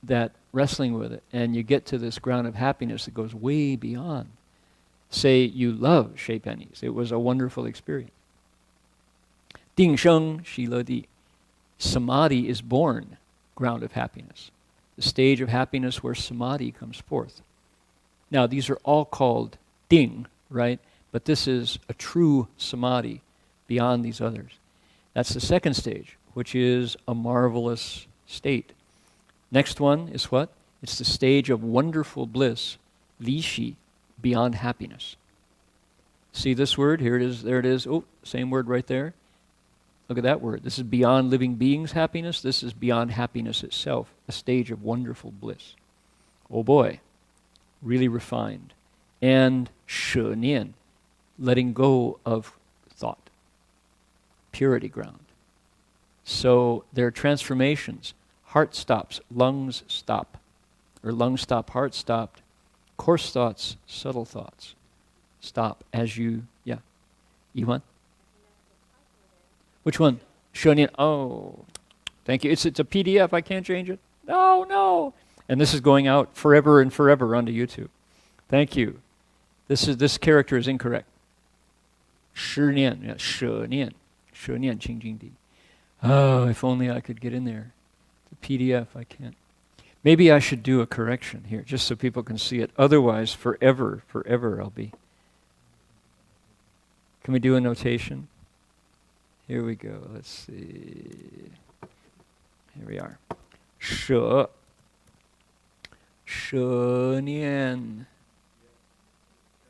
A: that wrestling with it, and you get to this ground of happiness that goes way beyond. Say you love Shea pennies. It was a wonderful experience. Ding sheng shi le di. Samadhi is born, ground of happiness. The stage of happiness where samadhi comes forth. Now, these are all called ding, right? But this is a true samadhi beyond these others. That's the second stage, which is a marvelous state. Next one is what? It's the stage of wonderful bliss, li shi, beyond happiness. See this word? Here it is, there it is. Oh, same word right there. Look at that word. This is beyond living beings' happiness. This is beyond happiness itself, a stage of wonderful bliss. Oh boy, really refined. And shi nian, letting go of thought, purity ground. So there are transformations. Heart stops, lungs stop, or lungs stop, heart stopped. Coarse thoughts, subtle thoughts stop as you, yeah. Iwan? Which one? Shonian. Oh, thank you. It's a PDF. I can't change it. No. And this is going out forever and forever onto YouTube. Thank you. This character is incorrect. Shinian. Yeah, Shenian. Shenian Qing Jing Di. Oh, if only I could get in there. The PDF, I can't. Maybe I should do a correction here, just so people can see it. Otherwise, forever I'll be. Can we do a notation? Here we go. Let's see. Here we are. She nian.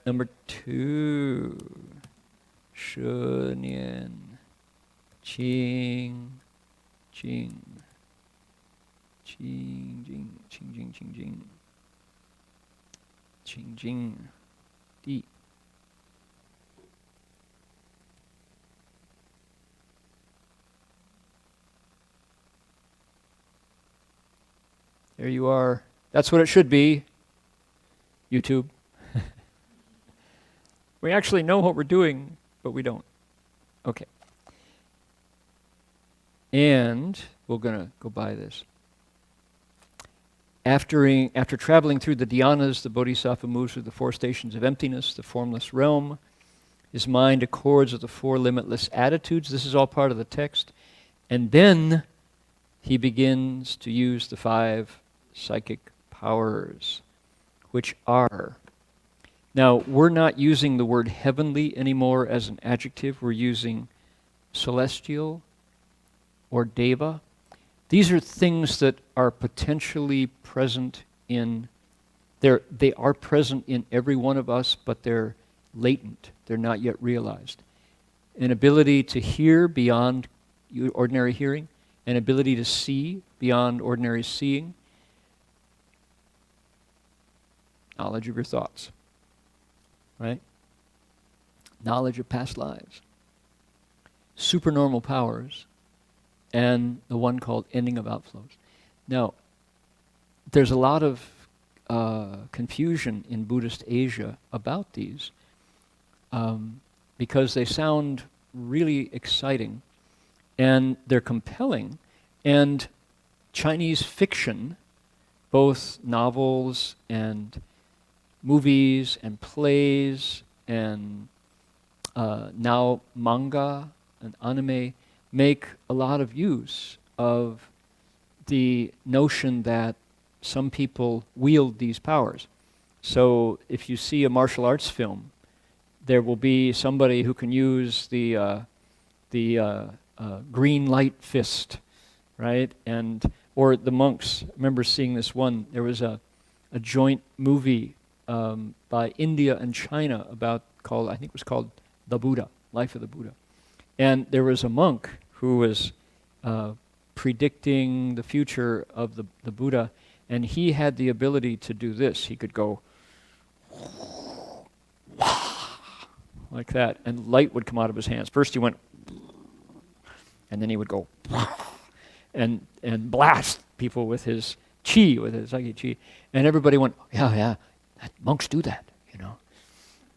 A: Number 2. She nian. Qing jing. Qing jing. Qing jing. Qing jing. Qing jing. Di. There you are. That's what it should be. YouTube. We actually know what we're doing, but we don't. Okay. And we're going to go by this. After traveling through the Dhyanas, the Bodhisattva moves through the 4 stations of emptiness, the formless realm. His mind accords with the 4 limitless attitudes. This is all part of the text. And then he begins to use the 5 psychic powers, which are... Now, we're not using the word heavenly anymore as an adjective. We're using celestial or deva. These are things that are potentially present in... They are present in every one of us, but they're latent. They're not yet realized. An ability to hear beyond ordinary hearing, an ability to see beyond ordinary seeing, knowledge of your thoughts, right? Knowledge of past lives, supernormal powers, and the one called ending of outflows. Now, there's a lot of confusion in Buddhist Asia about these because they sound really exciting and they're compelling, and Chinese fiction, both novels and movies and plays and now manga and anime, make a lot of use of the notion that some people wield these powers. So if you see a martial arts film, there will be somebody who can use the green light fist, right? Or the monks. I remember seeing this one. There was a joint movie by India and China I think it was called The Buddha, Life of the Buddha. And there was a monk who was predicting the future of the Buddha, and he had the ability to do this. He could go like that, and light would come out of his hands. First he went, and then he would go and blast people with his chi, with his psychic chi. And everybody went, yeah, monks do that, you know.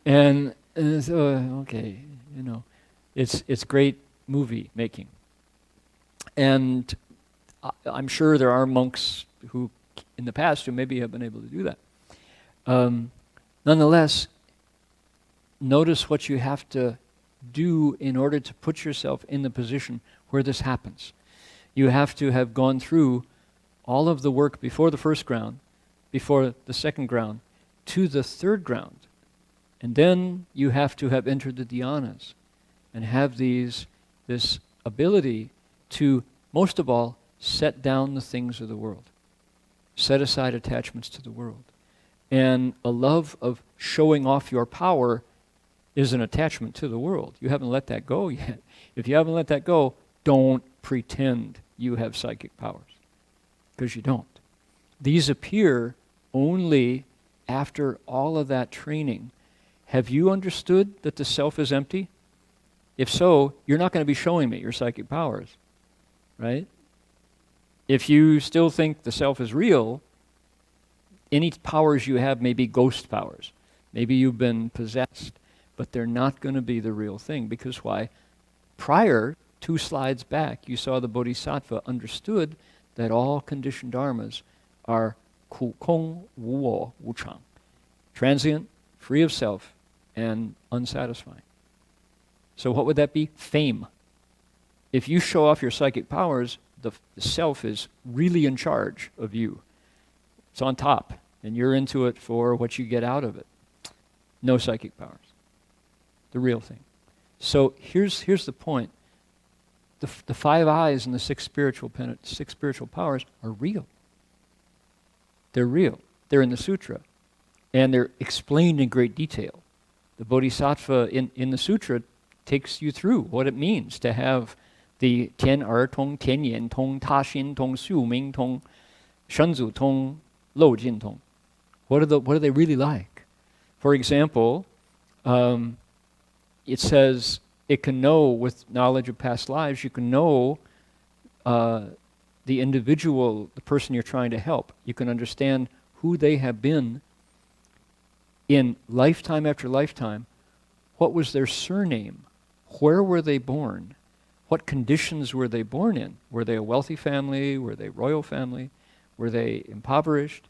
A: And so, okay, it's great movie making. And I'm sure there are monks who, in the past, who maybe have been able to do that. Nonetheless, notice what you have to do in order to put yourself in the position where this happens. You have to have gone through all of the work before the first ground, before the second ground, to the third ground. And then you have to have entered the Dhyanas and have this ability to, most of all, set down the things of the world. Set aside attachments to the world. And a love of showing off your power is an attachment to the world. You haven't let that go yet. If you haven't let that go, don't pretend you have psychic powers, because you don't. These appear only after all of that training. Have you understood that the self is empty? If so, you're not going to be showing me your psychic powers, right? If you still think the self is real, any powers you have may be ghost powers. Maybe you've been possessed, but they're not going to be the real thing. Because why? Prior, 2 slides back, you saw the Bodhisattva understood that all conditioned dharmas are ku kong wu wo wu chang, transient, free of self, and unsatisfying. So what would that be? Fame. If you show off your psychic powers, the self is really in charge of you. It's on top, and you're into it for what you get out of it. No psychic powers. The real thing. So here's the point. The 5 eyes and the 6 spiritual powers are real. They're real. They're in the sutra, and they're explained in great detail. The Bodhisattva in the sutra takes you through what it means to have the Tian Er Tong, Tian Yen Tong, Ta Xin Tong, Su Ming Tong, Shen Zu Tong, Lo Jin Tong. What are they really like? For example, it says it can know, with knowledge of past lives, you can know the individual, the person you're trying to help. You can understand who they have been in lifetime after lifetime. What was their surname? Where were they born? What conditions were they born in? Were they a wealthy family? Were they royal family? Were they impoverished?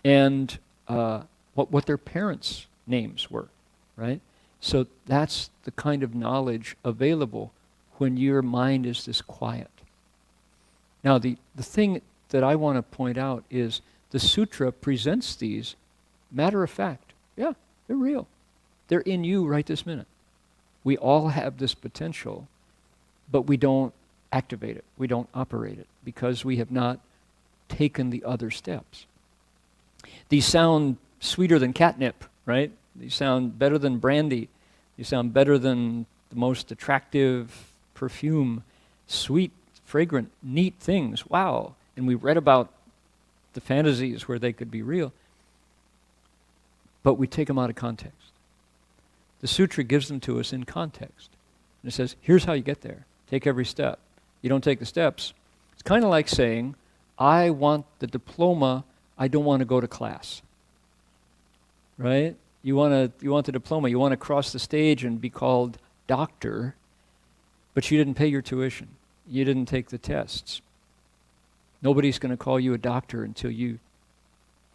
A: And what their parents' names were, right? So that's the kind of knowledge available when your mind is this quiet. Now, the thing that I want to point out is the sutra presents these matter of fact. Yeah, they're real. They're in you right this minute. We all have this potential, but we don't activate it. We don't operate it because we have not taken the other steps. These sound sweeter than catnip, right? These sound better than brandy. These sound better than the most attractive perfume. Sweet, fragrant, neat things. Wow. And we read about the fantasies where they could be real. But we take them out of context. The sutra gives them to us in context. And it says, here's how you get there. Take every step. You don't take the steps. It's kind of like saying, I want the diploma, I don't want to go to class. Right? You want the diploma, you want to cross the stage and be called doctor, but you didn't pay your tuition. You didn't take the tests. Nobody's going to call you a doctor until you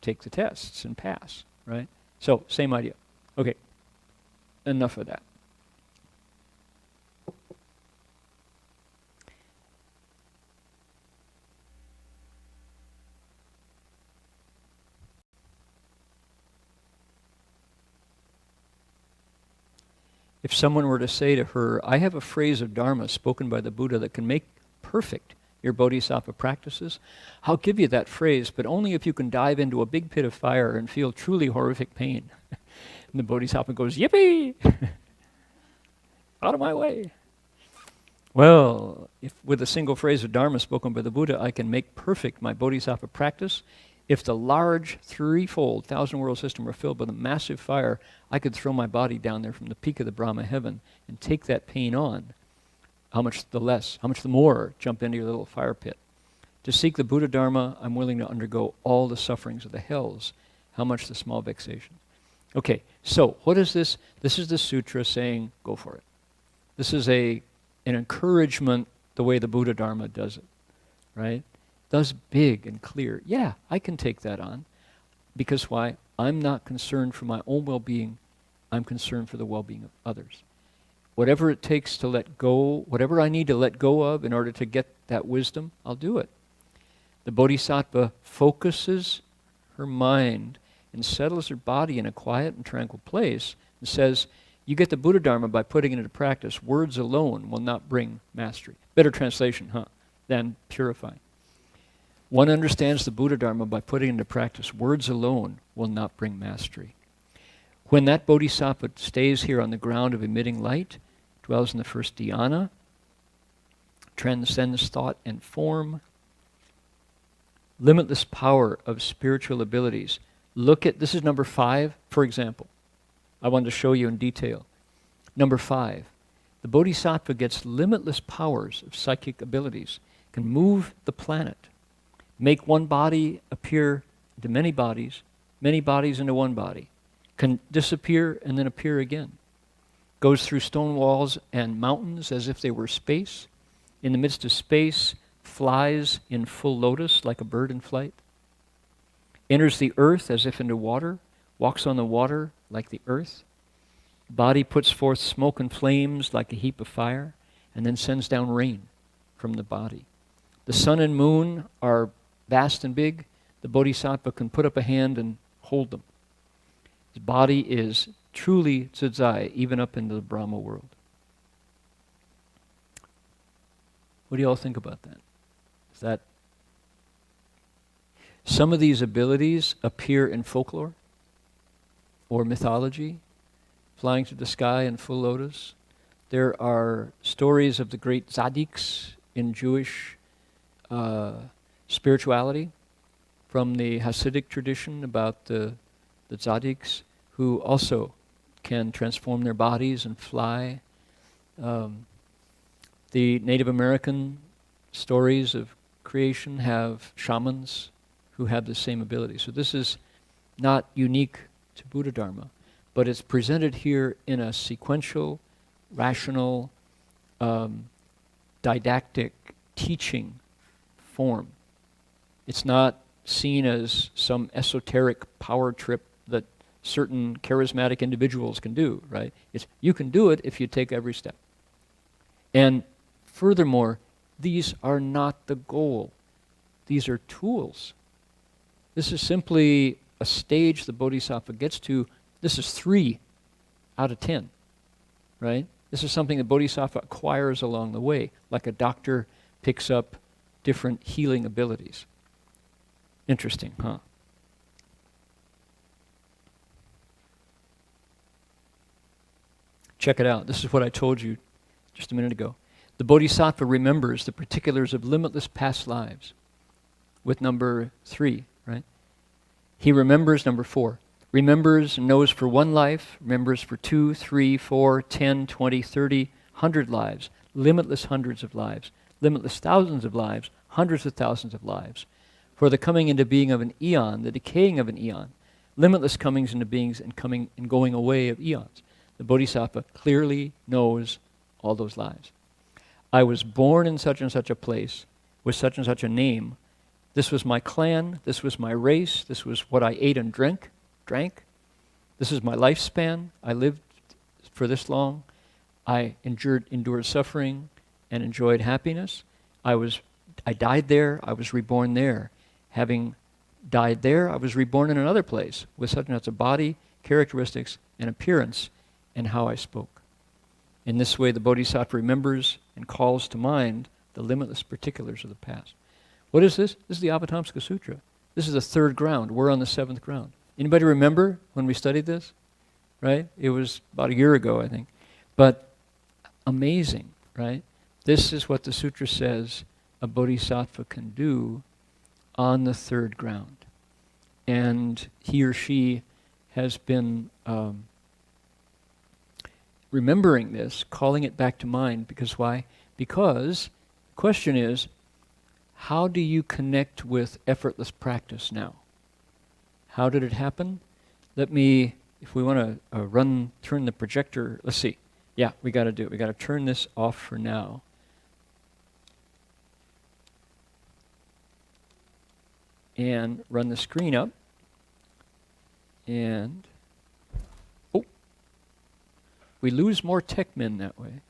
A: take the tests and pass, right? So, same idea. Okay, enough of that. If someone were to say to her, I have a phrase of Dharma spoken by the Buddha that can make perfect your bodhisattva practices, I'll give you that phrase, but only if you can dive into a big pit of fire and feel truly horrific pain. And the bodhisattva goes, yippee! Out of my way. Well, if with a single phrase of Dharma spoken by the Buddha, I can make perfect my bodhisattva practice, if the large, threefold, thousand-world system were filled with a massive fire, I could throw my body down there from the peak of the Brahma heaven and take that pain on. How much the more jump into your little fire pit. To seek the Buddha Dharma, I'm willing to undergo all the sufferings of the hells. How much the small vexation. Okay, so what is this? This is the sutra saying, go for it. This is an encouragement the way the Buddha Dharma does it, right? Does big and clear. Yeah, I can take that on. Because why? I'm not concerned for my own well-being. I'm concerned for the well-being of others. Whatever it takes to let go, whatever I need to let go of in order to get that wisdom, I'll do it. The Bodhisattva focuses her mind and settles her body in a quiet and tranquil place and says, you get the Buddha Dharma by putting it into practice. Words alone will not bring mastery. Better translation, than purifying. One understands the Buddha Dharma by putting it into practice. Words alone will not bring mastery. When that Bodhisattva stays here on the ground of emitting light, dwells in the first dhyana, transcends thought and form, limitless power of spiritual abilities. Look at, this is number 5, for example. I wanted to show you in detail. Number 5, the Bodhisattva gets limitless powers of psychic abilities, can move the planet, make one body appear into many bodies into one body, can disappear and then appear again, goes through stone walls and mountains as if they were space, in the midst of space, flies in full lotus like a bird in flight, enters the earth as if into water, walks on the water like the earth, body puts forth smoke and flames like a heap of fire, and then sends down rain from the body. The sun and moon are vast and big. The Bodhisattva can put up a hand and hold them. His body is truly tsudzai, even up into the Brahma world. What do you all think about that? Is that some of these abilities appear in folklore or mythology, flying to the sky in full lotus. There are stories of the great tzaddiks in Jewish spirituality from the Hasidic tradition about the tzaddiks who also can transform their bodies and fly. The Native American stories of creation have shamans who have the same ability. So this is not unique to Buddha Dharma, but it's presented here in a sequential, rational, didactic teaching form. It's not seen as some esoteric power trip that certain charismatic individuals can do, right? It's, you can do it if you take every step. And furthermore, these are not the goal. These are tools. This is simply a stage the Bodhisattva gets to. This is 3 out of 10, right? This is something the Bodhisattva acquires along the way, like a doctor picks up different healing abilities. Interesting, huh? Check it out. This is what I told you just a minute ago. The Bodhisattva remembers the particulars of limitless past lives with number 3, right? He remembers number 4. Remembers and knows for 1 life, remembers for 2, 3, 4, 10, 20, 30, 100 lives, limitless hundreds of lives, limitless thousands of lives, hundreds of thousands of lives. For the coming into being of an eon, the decaying of an eon, limitless comings into beings and coming and going away of eons. The Bodhisattva clearly knows all those lives. I was born in such and such a place with such and such a name. This was my clan, this was my race, this was what I ate and drank. This is my lifespan. I lived for this long. I endured suffering and enjoyed happiness. I died there, I was reborn there. Having died there, I was reborn in another place with such and such a body, characteristics, and appearance, and how I spoke. In this way, the Bodhisattva remembers and calls to mind the limitless particulars of the past. What is this? This is the Avatamsaka Sutra. This is the 3rd ground. We're on the 7th ground. Anybody remember when we studied this? Right? It was about a year ago, I think. But amazing, right? This is what the sutra says a bodhisattva can do on the 3rd ground. And he or she has been remembering this, calling it back to mind, because why? Because the question is, how do you connect with effortless practice now? How did it happen? Let me if we want to turn the projector, let's see. Yeah, we got to do it. We got to turn this off for now. And run the screen up. And, oh, we lose more tech men that way.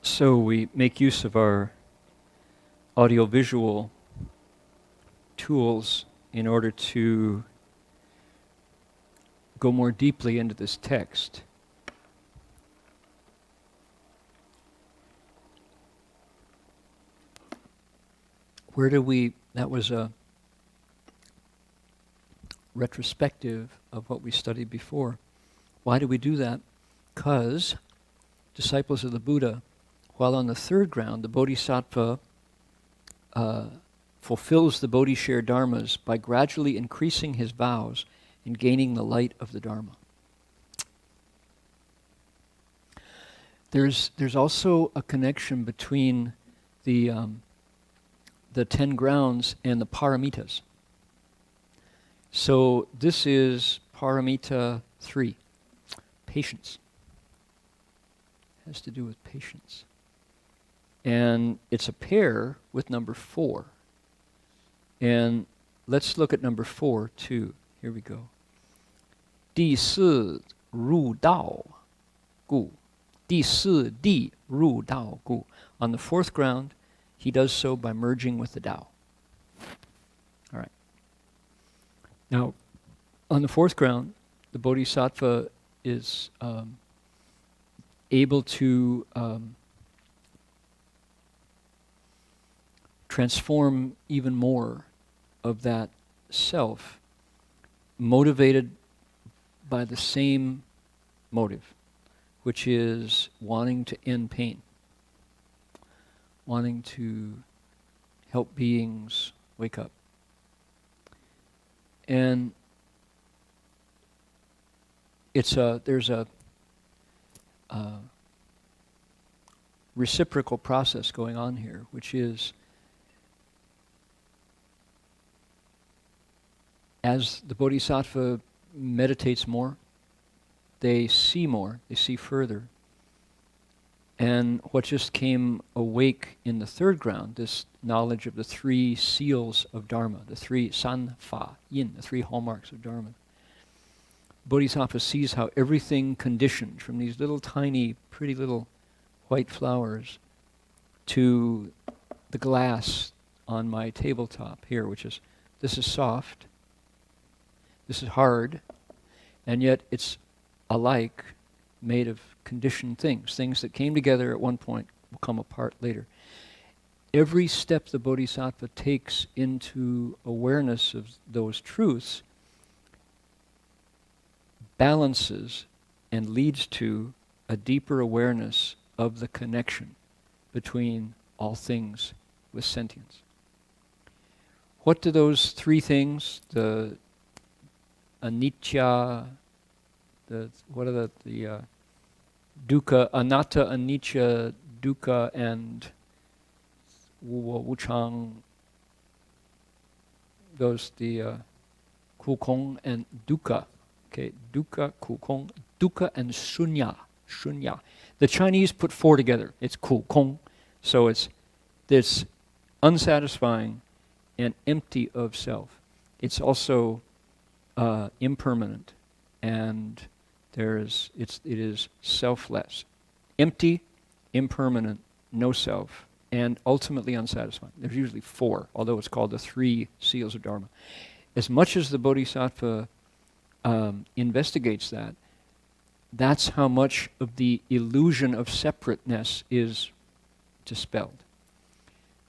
A: So we make use of our audiovisual tools in order to go more deeply into this text. That was a retrospective of what we studied before. Why do we do that? Because disciples of the Buddha, while on the third ground, the Bodhisattva fulfills the Bodhishare dharmas by gradually increasing his vows and gaining the light of the Dharma. There's also a connection between the 10 grounds and the paramitas. So this is paramita 3, patience. Has to do with patience. And it's a pair with number 4. And let's look at number 4 too. Here we go. 第四入道故. 第四地入道故. On the fourth ground, he does so by merging with the Tao. All right. Now, on the fourth ground, the Bodhisattva is able to transform even more of that self, motivated by the same motive, which is wanting to end pain, wanting to help beings wake up. And there's a reciprocal process going on here, which is as the Bodhisattva meditates more, they see further. And what just came awake in the third ground, this knowledge of the 3 seals of Dharma, the 3 san, fa, yin, the 3 hallmarks of Dharma. Bodhisattva sees how everything conditioned, from these little tiny, pretty little white flowers to the glass on my tabletop here, this is soft, this is hard, and yet it's alike, made of conditioned things that came together at one point will come apart later. Every step the Bodhisattva takes into awareness of those truths balances and leads to a deeper awareness of the connection between all things with sentience. What do those 3 things, the anicca, the dukkha, anatta, anicca, dukkha, and wuchang, those, the kukong and dukkha. Okay, dukkha, kukong, dukkha, and shunya. The Chinese put 4 together. It's kukong. So it's this unsatisfying and empty of self. It's also impermanent, and it is selfless. Empty, impermanent, no self, and ultimately unsatisfying. There's usually 4, although it's called the 3 seals of Dharma. As much as the Bodhisattva investigates that, that's how much of the illusion of separateness is dispelled.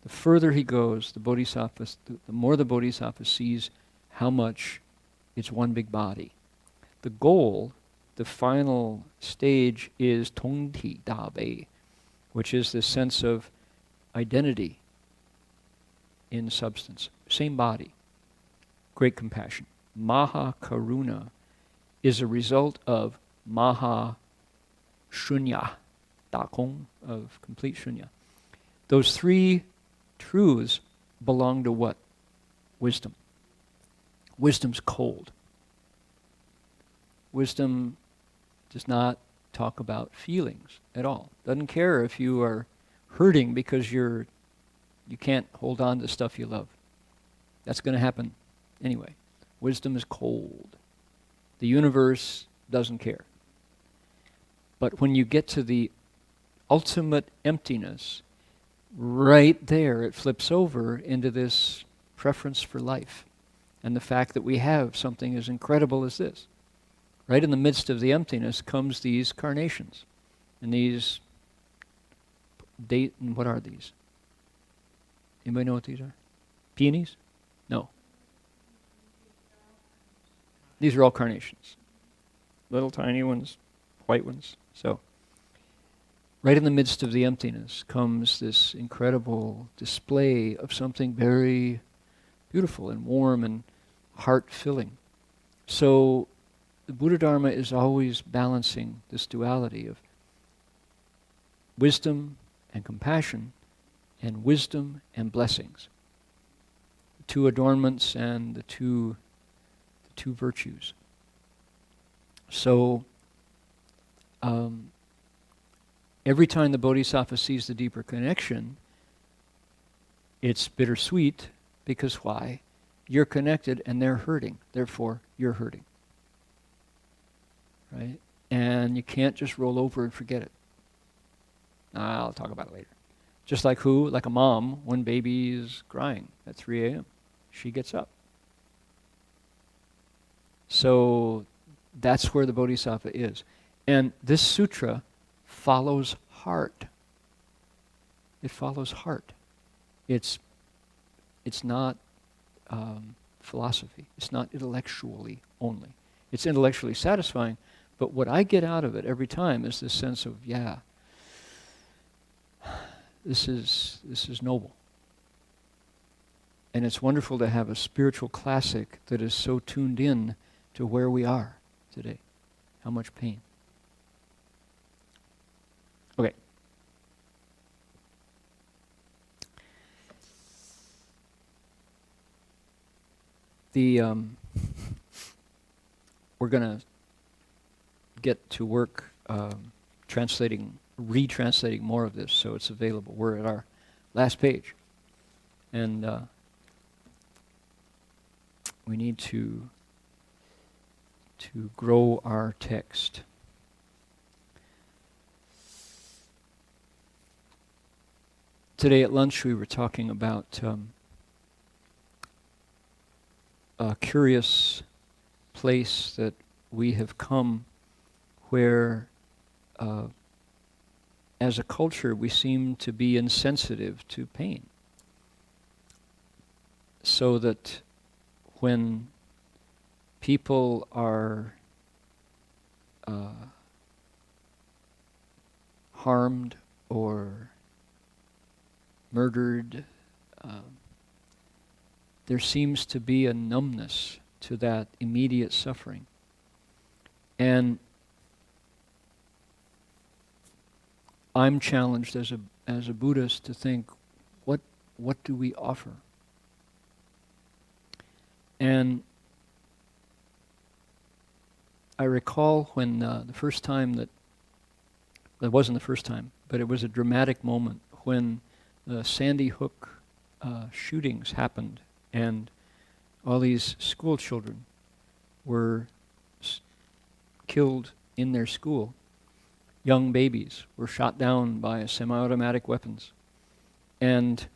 A: The further he goes, the more the bodhisattva sees how much it's one big body. The goal, the final stage, is tongti dabe, which is this sense of identity in substance. Same body. Great compassion. Maha karuna is a result of maha shunya, dakong, of complete shunya. Those three truths belong to what? Wisdom. Wisdom's cold. Wisdom does not talk about feelings at all. Doesn't care if you are hurting because you can't hold on to stuff you love. That's going to happen anyway. Wisdom is cold. The universe doesn't care. But when you get to the ultimate emptiness, right there it flips over into this preference for life and the fact that we have something as incredible as this. Right in the midst of the emptiness comes these carnations and these what are these? Anybody know what these are? Peonies? No. These are all carnations. Little tiny ones, white ones. So, right in the midst of the emptiness comes this incredible display of something very beautiful and warm and heart-filling. So, the Buddha Dharma is always balancing this duality of wisdom and compassion and wisdom and blessings. The two adornments and the two virtues. So, every time the bodhisattva sees the deeper connection, it's bittersweet because why? You're connected and they're hurting. Therefore, you're hurting. Right? And you can't just roll over and forget it. I'll talk about it later. Just like who? Like a mom when baby is crying at 3 a.m. She gets up. So that's where the bodhisattva is. And this sutra follows heart. It follows heart. It's not philosophy. It's not intellectually only. It's intellectually satisfying, but what I get out of it every time is this sense of, this is noble. And it's wonderful to have a spiritual classic that is so tuned in to where we are today. How much pain. Okay. We're going to get to work retranslating more of this so it's available. We're at our last page. And we need to grow our text. Today at lunch we were talking about a curious place that we have come where as a culture we seem to be insensitive to pain. So that when people are harmed or murdered, there seems to be a numbness to that immediate suffering. And I'm challenged as a Buddhist to think, what do we offer? And I recall when the first time that wasn't the first time, but it was a dramatic moment when the Sandy Hook shootings happened and all these school children were killed in their school. Young babies were shot down by semi-automatic weapons. And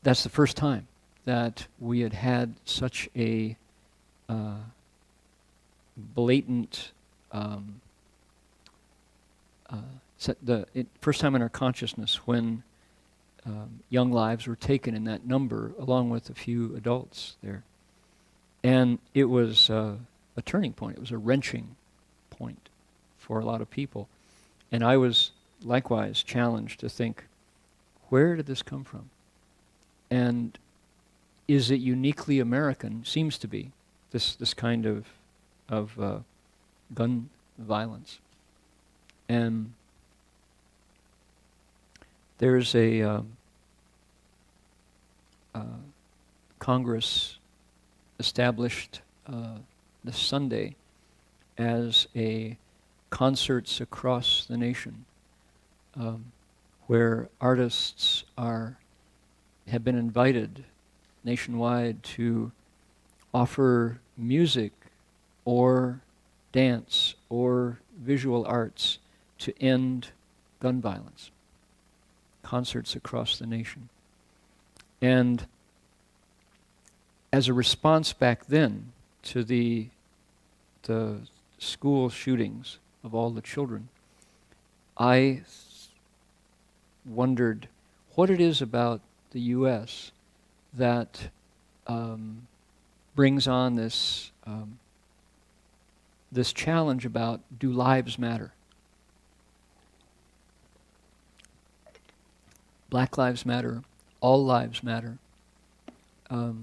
A: that's the first time that we had such a blatant, first time in our consciousness when young lives were taken in that number, along with a few adults there. And it was a turning point. It was a wrenching point for a lot of people. And I was likewise challenged to think, where did this come from? And is it uniquely American? Seems to be, this kind of gun violence. And there's a Congress established this Sunday as a concerts across the nation, where artists have been invited nationwide to offer music or dance or visual arts to end gun violence. Concerts across the nation. And as a response back then to the school shootings of all the children, I wondered what it is about the U.S. that brings on this challenge about, do lives matter? Black lives matter. All lives matter. Are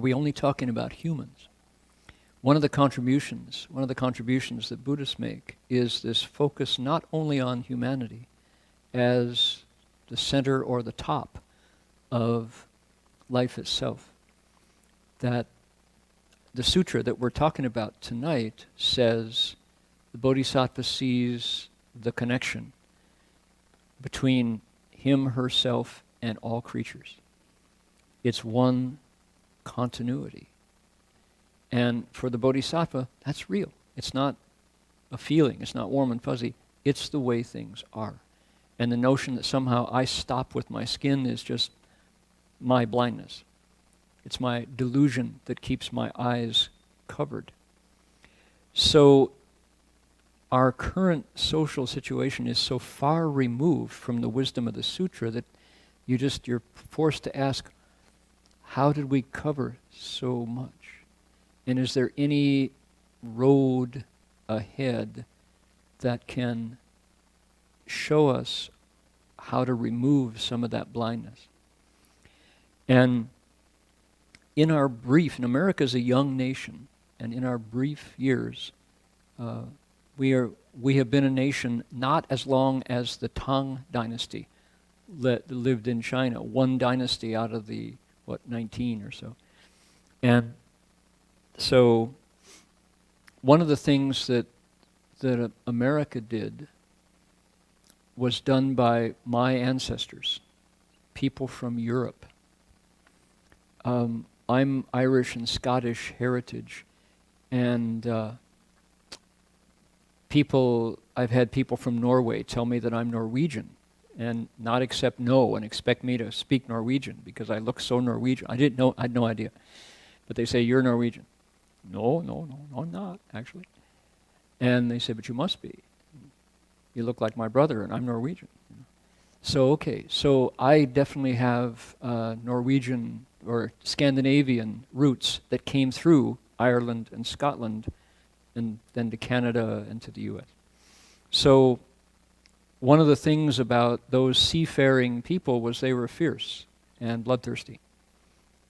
A: we only talking about humans? One of the contributions that Buddhists make is this focus not only on humanity as the center or the top of life itself. That the sutra that we're talking about tonight says the Bodhisattva sees the connection between him, herself, and all creatures. It's one continuity. And for the Bodhisattva, that's real. It's not a feeling. It's not warm and fuzzy. It's the way things are. And the notion that somehow I stop with my skin is just my blindness. It's my delusion that keeps my eyes covered. So our current social situation is so far removed from the wisdom of the sutra that you're forced to ask, how did we cover so much? And is there any road ahead that can show us how to remove some of that blindness? And in America's a young nation, and in our brief years, we have been a nation not as long as the Tang dynasty that lived in China, one dynasty out of the, 19 or so. And so one of the things that America did was done by my ancestors, people from Europe. I'm Irish and Scottish heritage, and I've had people from Norway tell me that I'm Norwegian and not accept no and expect me to speak Norwegian because I look so Norwegian. I had no idea. But they say, you're Norwegian. No, I'm not, actually. And they say, but you must be. You look like my brother and I'm Norwegian. So I definitely have Norwegian or Scandinavian roots that came through Ireland and Scotland and then to Canada and to the US. So one of the things about those seafaring people was they were fierce and bloodthirsty.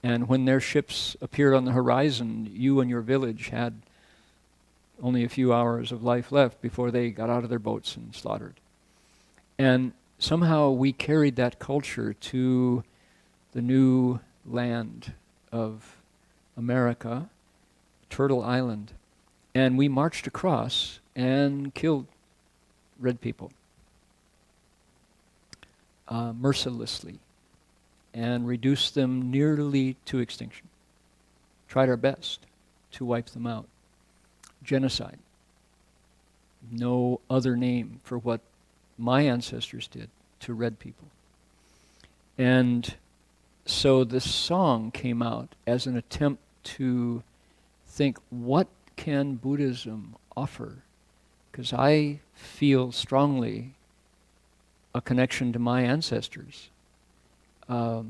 A: And when their ships appeared on the horizon, you and your village had only a few hours of life left before they got out of their boats and slaughtered. And somehow we carried that culture to the new land of America, Turtle Island, and we marched across and killed red people mercilessly and reduced them nearly to extinction. Tried our best to wipe them out. Genocide. No other name for what my ancestors did to red people. And so this song came out as an attempt to think, what can Buddhism offer? Because I feel strongly a connection to my ancestors. I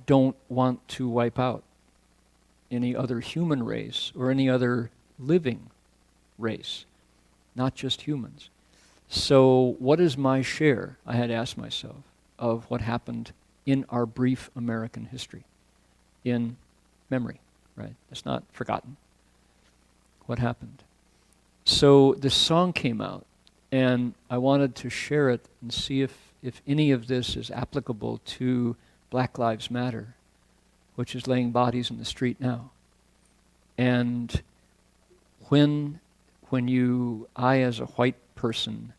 A: don't want to wipe out any other human race or any other living race, not just humans. So what is my share, I had asked myself, of what happened in our brief American history, in memory, right? It's not forgotten. What happened? So this song came out, and I wanted to share it and see if any of this is applicable to Black Lives Matter, which is laying bodies in the street now. And when I as a white person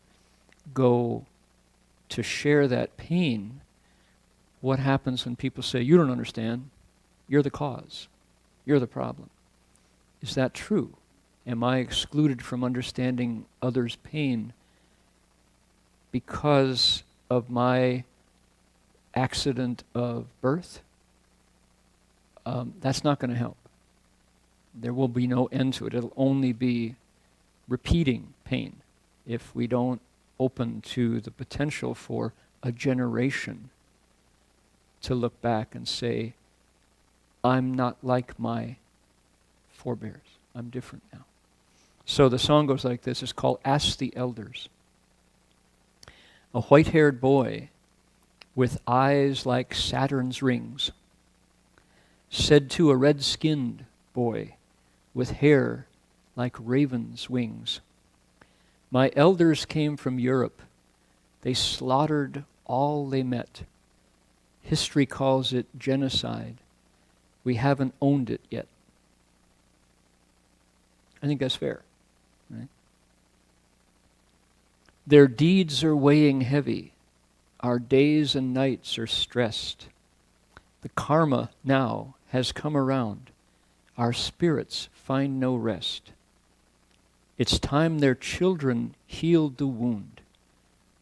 A: go to share that pain, what happens when people say, you don't understand, you're the cause, you're the problem? Is that true? Am I excluded from understanding others' pain because of my accident of birth? That's not going to help. There will be no end to it. It'll only be repeating pain if we don't open to the potential for a generation to look back and say, I'm not like my forebears. I'm different now. So the song goes like this. It's called Ask the Elders. A white-haired boy with eyes like Saturn's rings said to a red-skinned boy with hair like raven's wings, my elders came from Europe. They slaughtered all they met. History calls it genocide. We haven't owned it yet. I think that's fair, right? Their deeds are weighing heavy. Our days and nights are stressed. The karma now has come around. Our spirits find no rest. It's time their children healed the wound.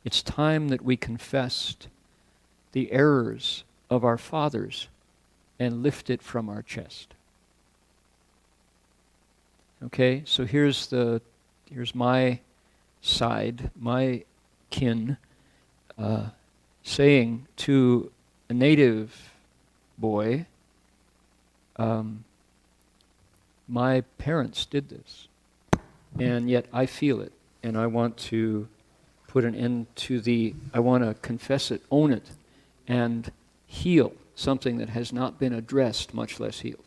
A: It's time that we confessed the errors of our fathers and lift it from our chest. Okay, so here's my side, my kin, saying to a native boy, my parents did this, and yet I feel it, and I want to put an end to I want to confess it, own it, and heal something that has not been addressed, much less healed.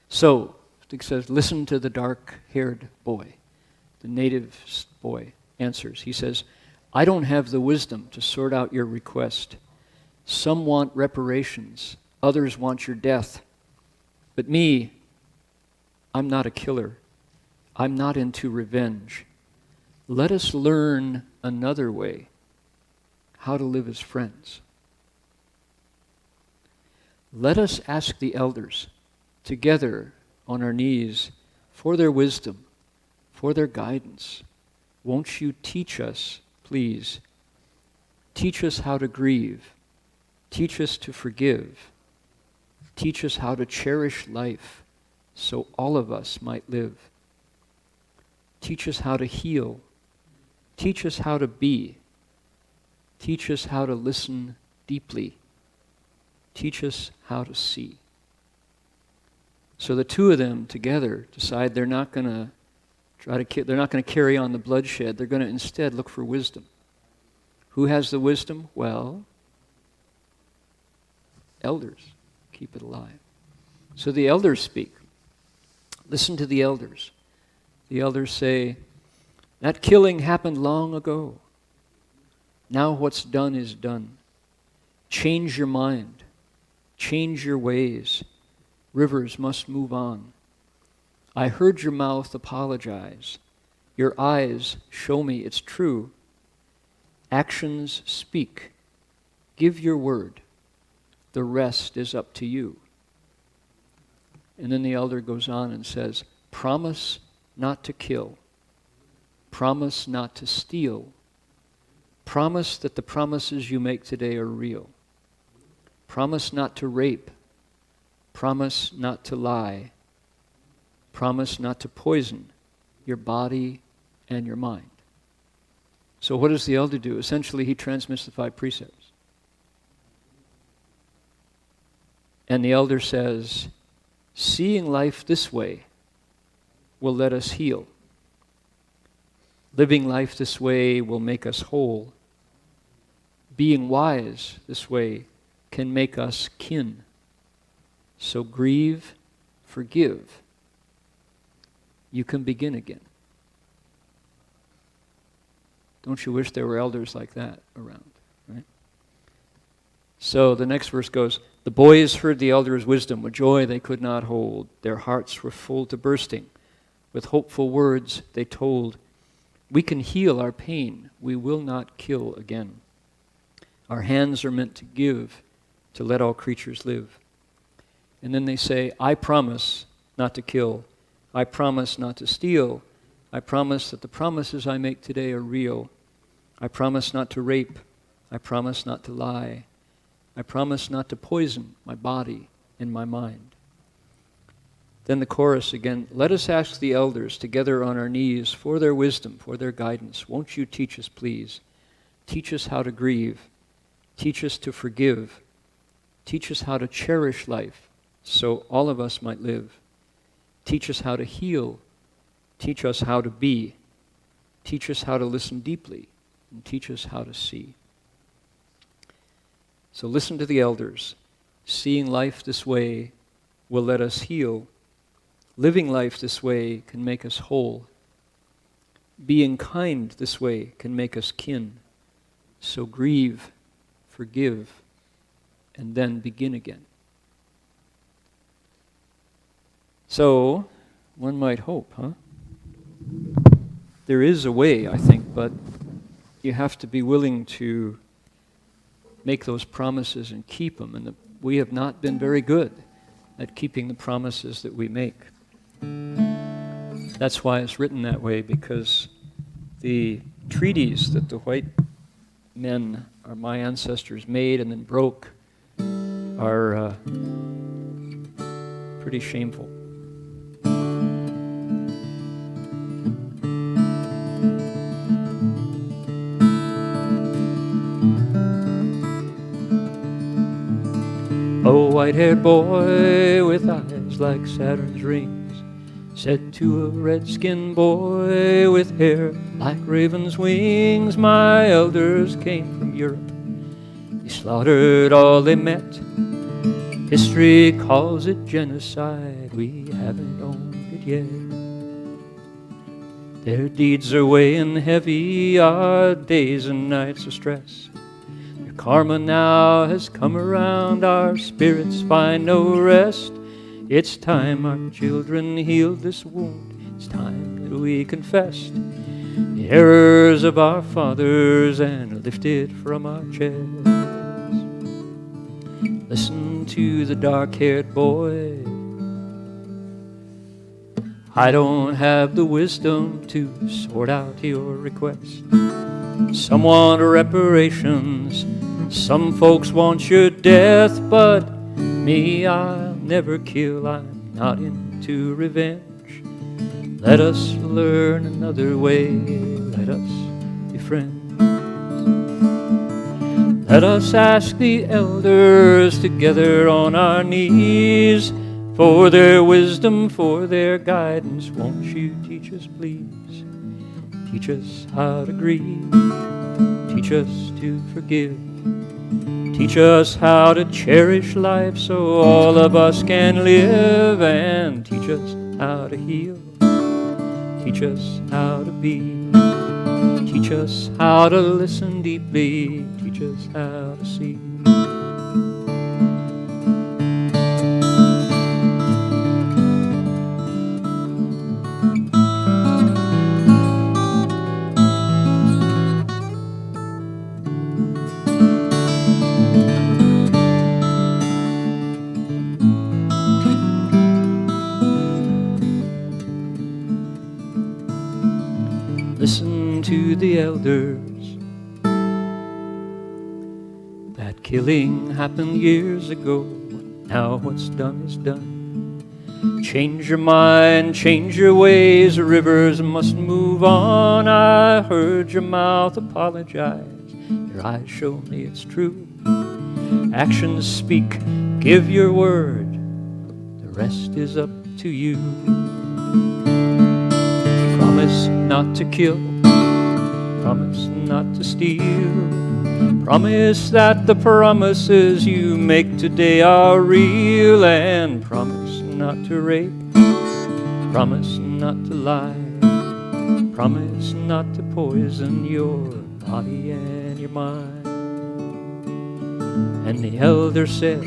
A: So, it says, listen to the dark-haired boy. The native boy answers. He says, I don't have the wisdom to sort out your request. Some want reparations. Others want your death. But me, I'm not a killer. I'm not into revenge. Let us learn another way, how to live as friends. Let us ask the elders, together on our knees, for their wisdom, for their guidance. Won't you teach us, please? Teach us how to grieve. Teach us to forgive. Teach us how to cherish life so all of us might live. Teach us how to heal. Teach us how to be. Teach us how to listen deeply. Teach us how to see. So the two of them together decide they're not going to carry on the bloodshed. They're going to instead look for wisdom. Who has the wisdom? Well, elders keep it alive. So the elders speak. Listen to the elders. The elders say, that killing happened long ago. Now what's done is done. Change your mind. Change your ways. Rivers must move on. I heard your mouth apologize. Your eyes show me it's true. Actions speak. Give your word. The rest is up to you. And then the elder goes on and says, promise not to kill. Promise not to steal. Promise that the promises you make today are real. Promise not to rape. Promise not to lie. Promise not to poison your body and your mind. So what does the elder do? Essentially, he transmits the 5 precepts. And the elder says, seeing life this way will let us heal. Living life this way will make us whole. Being wise this way can make us kin. So grieve, forgive. You can begin again. Don't you wish there were elders like that around, right? So the next verse goes, the boys heard the elder's wisdom with joy they could not hold. Their hearts were full to bursting. With hopeful words they told, we can heal our pain. We will not kill again. Our hands are meant to give, to let all creatures live. And then they say, I promise not to kill. I promise not to steal. I promise that the promises I make today are real. I promise not to rape. I promise not to lie. I promise not to poison my body and my mind. Then the chorus again, let us ask the elders together on our knees for their wisdom, for their guidance. Won't you teach us, please? Teach us how to grieve. Teach us to forgive. Teach us how to cherish life so all of us might live. Teach us how to heal. Teach us how to be. Teach us how to listen deeply. And teach us how to see. So listen to the elders. Seeing life this way will let us heal. Living life this way can make us whole. Being kind this way can make us kin. So grieve, forgive, and then begin again. So, one might hope, huh? There is a way, I think, but you have to be willing to make those promises and keep them. And we have not been very good at keeping the promises that we make. That's why it's written that way, because the treaties that the white men, or my ancestors, made and then broke are pretty shameful. A white-haired boy with eyes like Saturn's rings said to a red-skinned boy with hair like raven's wings, my elders came from Europe. They slaughtered all they met. History calls it genocide. We haven't owned it yet. Their deeds are weighing heavy, our days and nights of stress. Their karma now has come around, our spirits find no rest. It's time our children healed this wound. It's time that we confessed the errors of our fathers and lifted from our chests. Listen to the dark-haired boy. I don't have the wisdom to sort out your request. Some want reparations, some folks want your death, but me, I'll never kill, I'm not into revenge. Let us learn another way, let us be friends. Let us ask the elders together on our knees for their wisdom, for their guidance. Won't you teach us, please? Teach us how to grieve, teach us to forgive. Teach us how to cherish life so all of us can live, and teach us how to heal. Teach us how to be. Teach us how to listen deeply. Teach us how to see. Listen to the elders. That killing happened years ago. Now what's done is done. Change your mind, change your ways, rivers must move on. I heard your mouth apologize, your eyes show me it's true. Actions speak, give your word, the rest is up to you. Promise not to kill, promise not to steal. Promise that the promises you make today are real, and promise not to rape, promise not to lie, promise not to poison your body and your mind. And the elder said,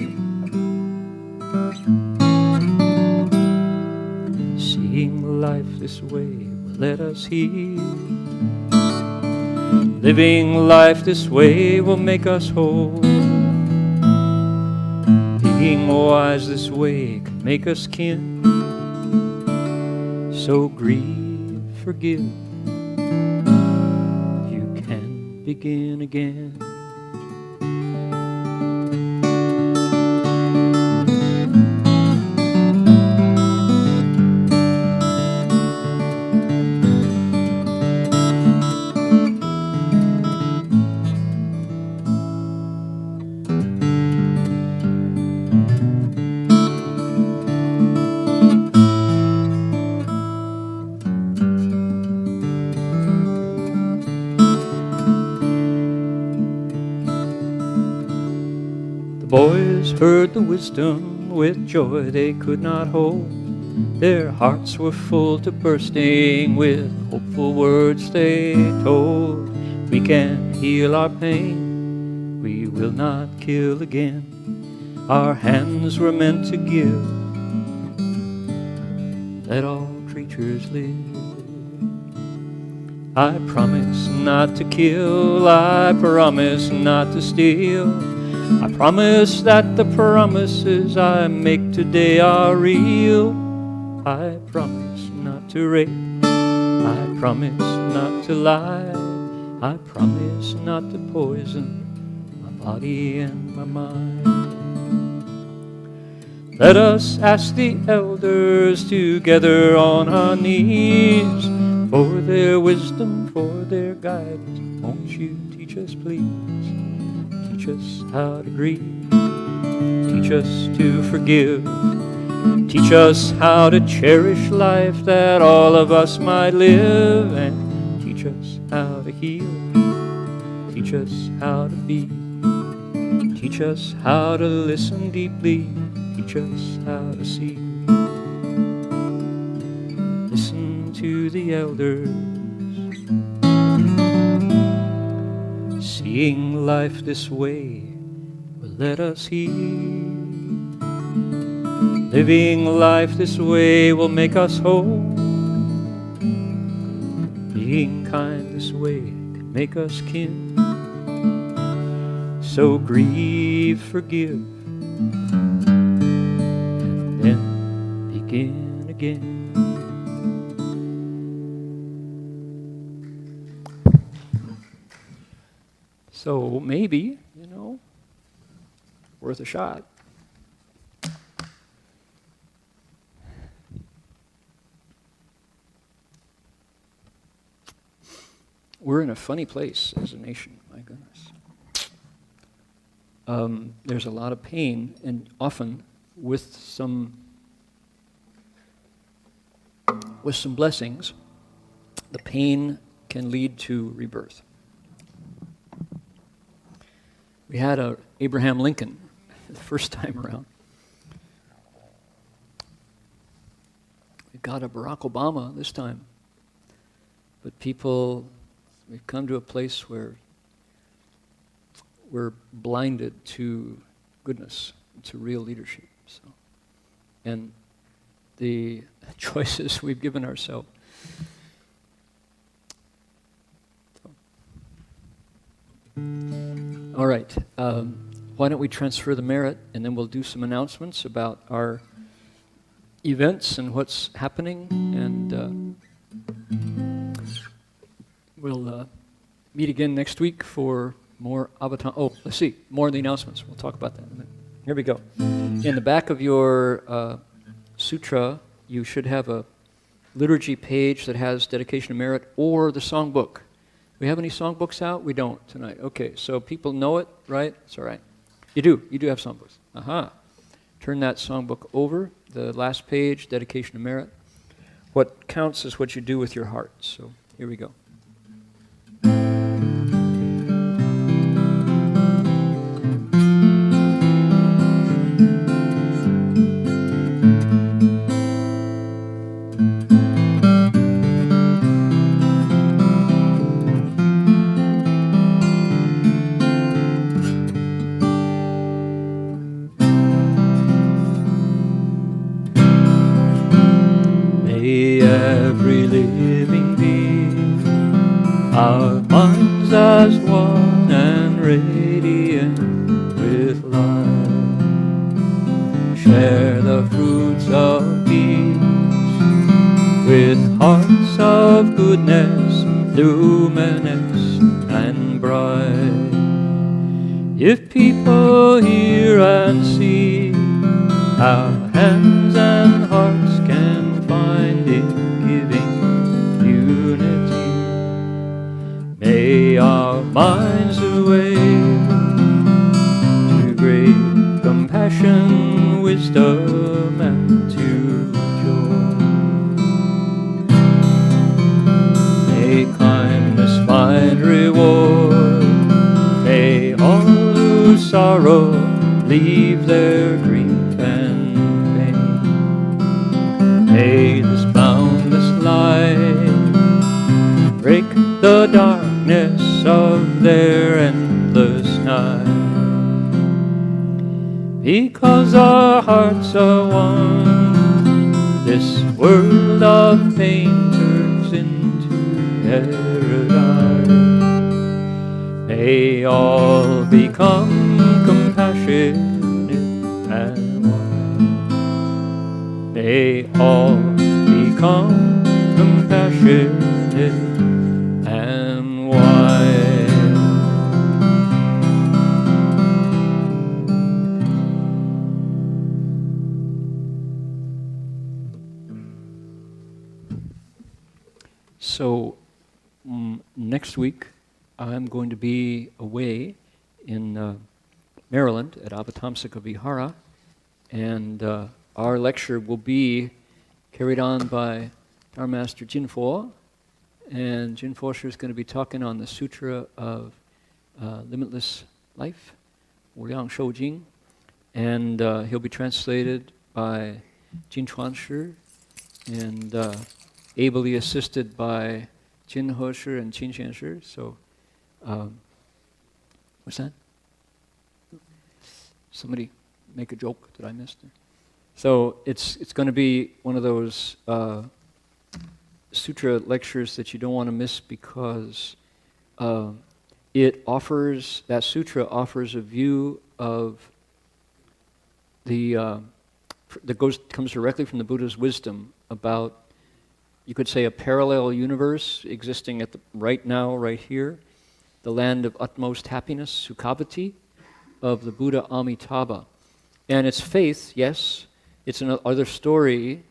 A: seeing life this way will let us heal. Living life this way will make us whole. Being wise this way can make us kin. So grieve, forgive, you can begin again. Boys heard the wisdom with joy they could not hold. Their hearts were full to bursting with hopeful words they told. We can heal our pain, we will not kill again. Our hands were meant to give, let all creatures live. I promise not to kill, I promise not to steal. I promise that the promises I make today are real. I promise not to rape, I promise not to lie, I promise not to poison my body and my mind. Let us ask the elders together on our knees for their wisdom, for their guidance. Won't you teach us, please? Teach us how to grieve, teach us to forgive, teach us how to cherish life that all of us might live, and teach us how to heal, teach us how to be, teach us how to listen deeply, teach us how to see. Listen to the elders. Seeing life this way will let us heal. Living life this way will make us whole. Being kind this way can make us kin. So grieve, forgive, and then begin again. So maybe, worth a shot. We're in a funny place as a nation, my goodness. There's a lot of pain, and often with some blessings, the pain can lead to rebirth. We had Abraham Lincoln the first time around. We've got a Barack Obama this time. But we've come to a place where we're blinded to goodness, to real leadership. And the choices we've given ourselves. All right, why don't we transfer the merit, and then we'll do some announcements about our events and what's happening, and we'll meet again next week for more Avatamsaka. Oh, let's see, more of the announcements. We'll talk about that in a minute. Here we go. In the back of your sutra, you should have a liturgy page that has dedication of merit or the songbook. We have any songbooks out? We don't tonight. Okay, so people know it, right? It's all right. You do have songbooks. Aha. Turn that songbook over, the last page, dedication of merit. What counts is what you do with your heart. So here we go. Every living being, our minds as one and radiant with light, share the fruits of peace with hearts of goodness, luminous and bright. If people hear and see how hands and hearts can find in giving unity, may our minds awake to great compassion, wisdom, and to joy. May kindness find reward, may all who sorrow leave their grief and pain. May this boundless light break the darkness of their endless night. Because our hearts are one, this world of pain turns into paradise. May all become compassionate and wise. May all become compassionate and wise. So, next week, I'm going to be away in Maryland at Avatamsaka Vihara, and our lecture will be carried on by our master Jinfo, and Jinfo is going to be talking on the Sutra of Limitless Life, Wuliang Shou Jing, and he'll be translated by Jin Chuan Shi, and ably assisted by Jin He Shi and Qin Xian Shi. So, what's that? Somebody make a joke that I missed. So it's going to be one of those sutra lectures that you don't want to miss, because that sutra offers a view of that comes directly from the Buddha's wisdom about, you could say, a parallel universe existing right now, right here, the land of utmost happiness, Sukhavati, of the Buddha Amitabha. And it's faith, yes, it's another story.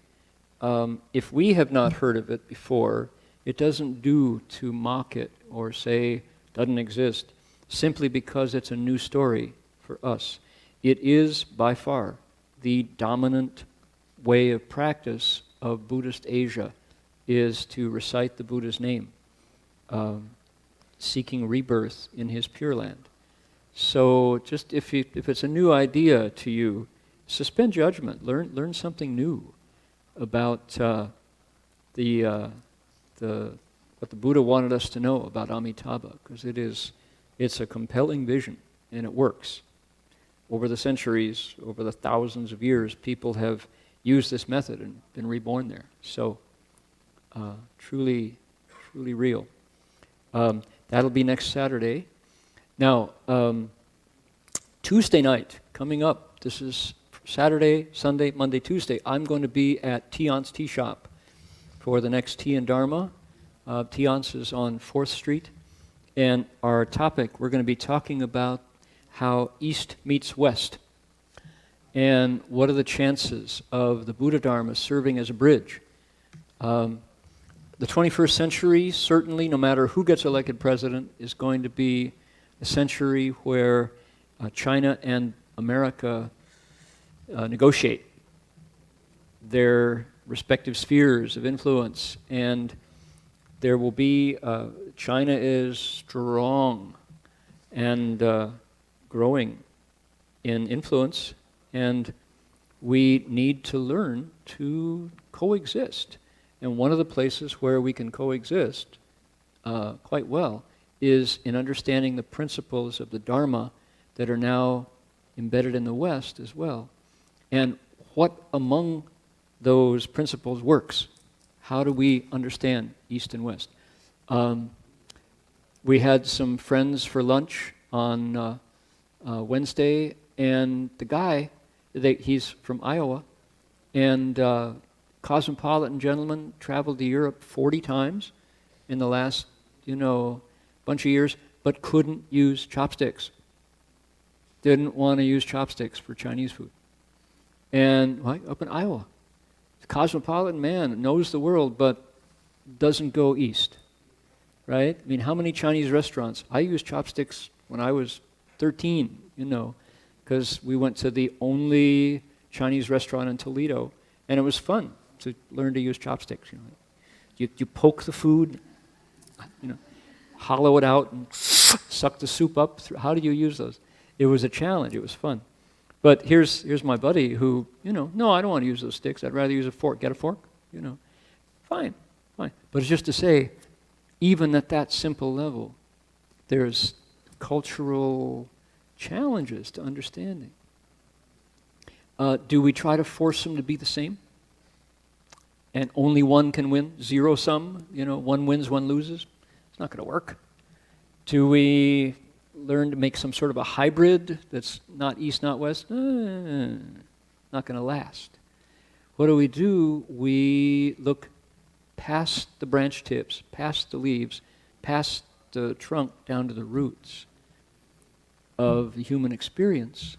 A: If we have not heard of it before, it doesn't do to mock it or say doesn't exist, simply because it's a new story for us. It is by far the dominant way of practice of Buddhist Asia, is to recite the Buddha's name, seeking rebirth in his Pure Land. So just if it's a new idea to you, suspend judgment. Learn something new about what the Buddha wanted us to know about Amitabha, because it's a compelling vision, and it works. Over the centuries, over the thousands of years, people have used this method and been reborn there. So truly real. That'll be next Saturday. Now, Tuesday night, coming up, this is Saturday, Sunday, Monday, Tuesday, I'm going to be at Tian's Tea Shop for the next Tea and Dharma. Tian's is on 4th Street. And our topic, we're going to be talking about how East meets West. And what are the chances of the Buddha Dharma serving as a bridge? The 21st century, certainly, no matter who gets elected president, is going to be a century where China and America negotiate their respective spheres of influence, and there will be, China is strong and growing in influence, and we need to learn to coexist. And one of the places where we can coexist quite well is in understanding the principles of the Dharma that are now embedded in the West as well. And what among those principles works? How do we understand East and West? We had some friends for lunch on Wednesday, and the guy, he's from Iowa, and cosmopolitan gentleman, traveled to Europe 40 times in the last, bunch of years, but couldn't use chopsticks. Didn't want to use chopsticks for Chinese food. And up in Iowa, cosmopolitan man, knows the world, but doesn't go east, right? I mean, how many Chinese restaurants? I used chopsticks when I was 13, because we went to the only Chinese restaurant in Toledo, and it was fun to learn to use chopsticks. You poke the food, hollow it out and suck the soup up. How do you use those? It was a challenge. It was fun. But here's my buddy who, no, I don't want to use those sticks. I'd rather use a fork. Get a fork? Fine. But it's just to say, even at that simple level, there's cultural challenges to understanding. Do we try to force them to be the same? And only one can win? Zero sum? One wins, one loses? It's not going to work. Do we learn to make some sort of a hybrid that's not east, not west? Not going to last. What do? We look past the branch tips, past the leaves, past the trunk, down to the roots of the human experience,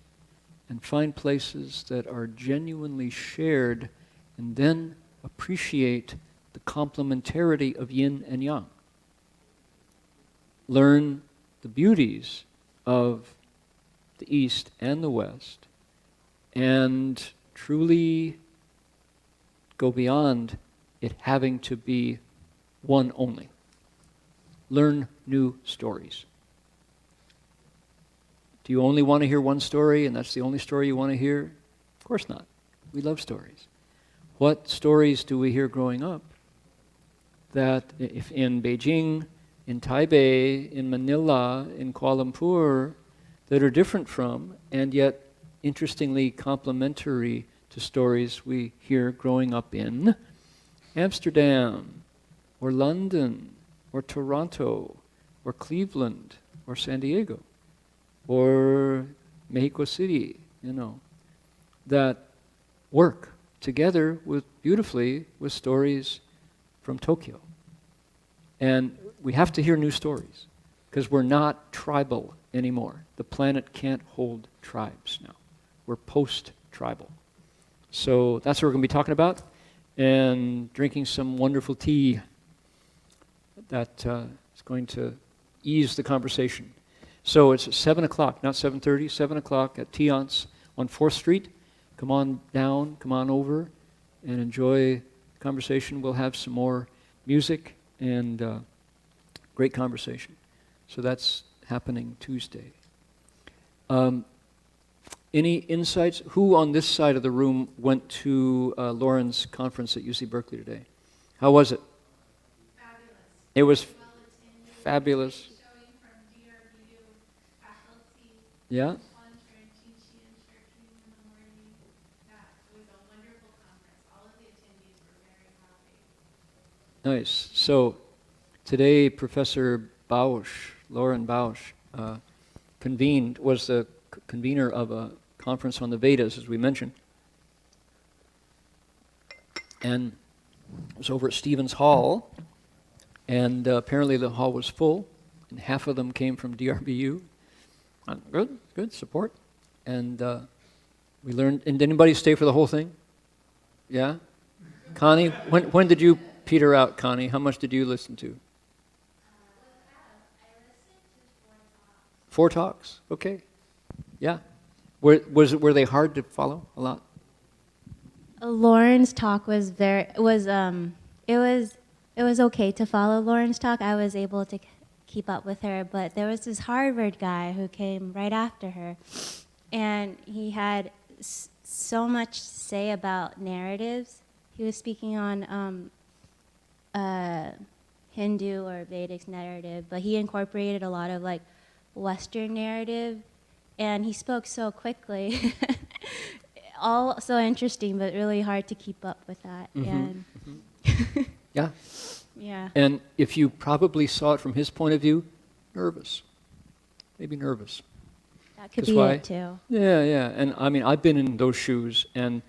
A: and find places that are genuinely shared, and then appreciate the complementarity of yin and yang. Learn the beauties of the East and the West, and truly go beyond it having to be one only. Learn new stories. Do you only want to hear one story and that's the only story you want to hear? Of course not. We love stories. What stories do we hear growing up that if in Beijing, in Taipei, in Manila, in Kuala Lumpur, that are different from, and yet interestingly complementary to stories we hear growing up in Amsterdam, or London, or Toronto, or Cleveland, or San Diego, or Mexico City, that work together beautifully with stories from Tokyo. And we have to hear new stories, because we're not tribal anymore. The planet can't hold tribes now. We're post-tribal. So that's what we're going to be talking about, and drinking some wonderful tea that is going to ease the conversation. So it's 7 o'clock, not 7:30, 7 o'clock at Tiance on 4th Street. Come on down, come on over, and enjoy the conversation. We'll have some more music and great conversation. So that's happening Tuesday. Any insights? Who on this side of the room went to Lauren's conference at UC Berkeley today? How was it?
B: Fabulous.
A: It was
B: Well attended.
A: fabulous.
B: Showing from DRBU faculty.
A: Yeah?
B: One turned teaching and churching in the morning. That was a wonderful conference. All of the attendees were very happy.
A: Nice. So today Professor Bausch, Lauren Bausch, was the convener of a conference on the Vedas, as we mentioned. And it was over at Stevens Hall, and apparently the hall was full, and half of them came from DRBU. Good support. And We learned, and did anybody stay for the whole thing? Yeah? Connie, when did you peter out, Connie? How much did you listen to?
B: I listened to 4 talks.
A: 4 talks, okay. Yeah. Were they hard to follow a lot?
C: Lauren's talk was it was okay to follow Lauren's talk. I was able to keep up with her, but there was this Harvard guy who came right after her, and he had so much to say about narratives. He was speaking on Hindu or Vedic narrative, but he incorporated a lot of like Western narrative, and he spoke so quickly. All so interesting, but really hard to keep up with that. And
A: Yeah.
C: yeah.
A: And if you probably saw it from his point of view, nervous. Maybe nervous.
C: That could
A: 'Cause
C: be
A: why?
C: it too.
A: Yeah, yeah. And I mean, I've been in those shoes, and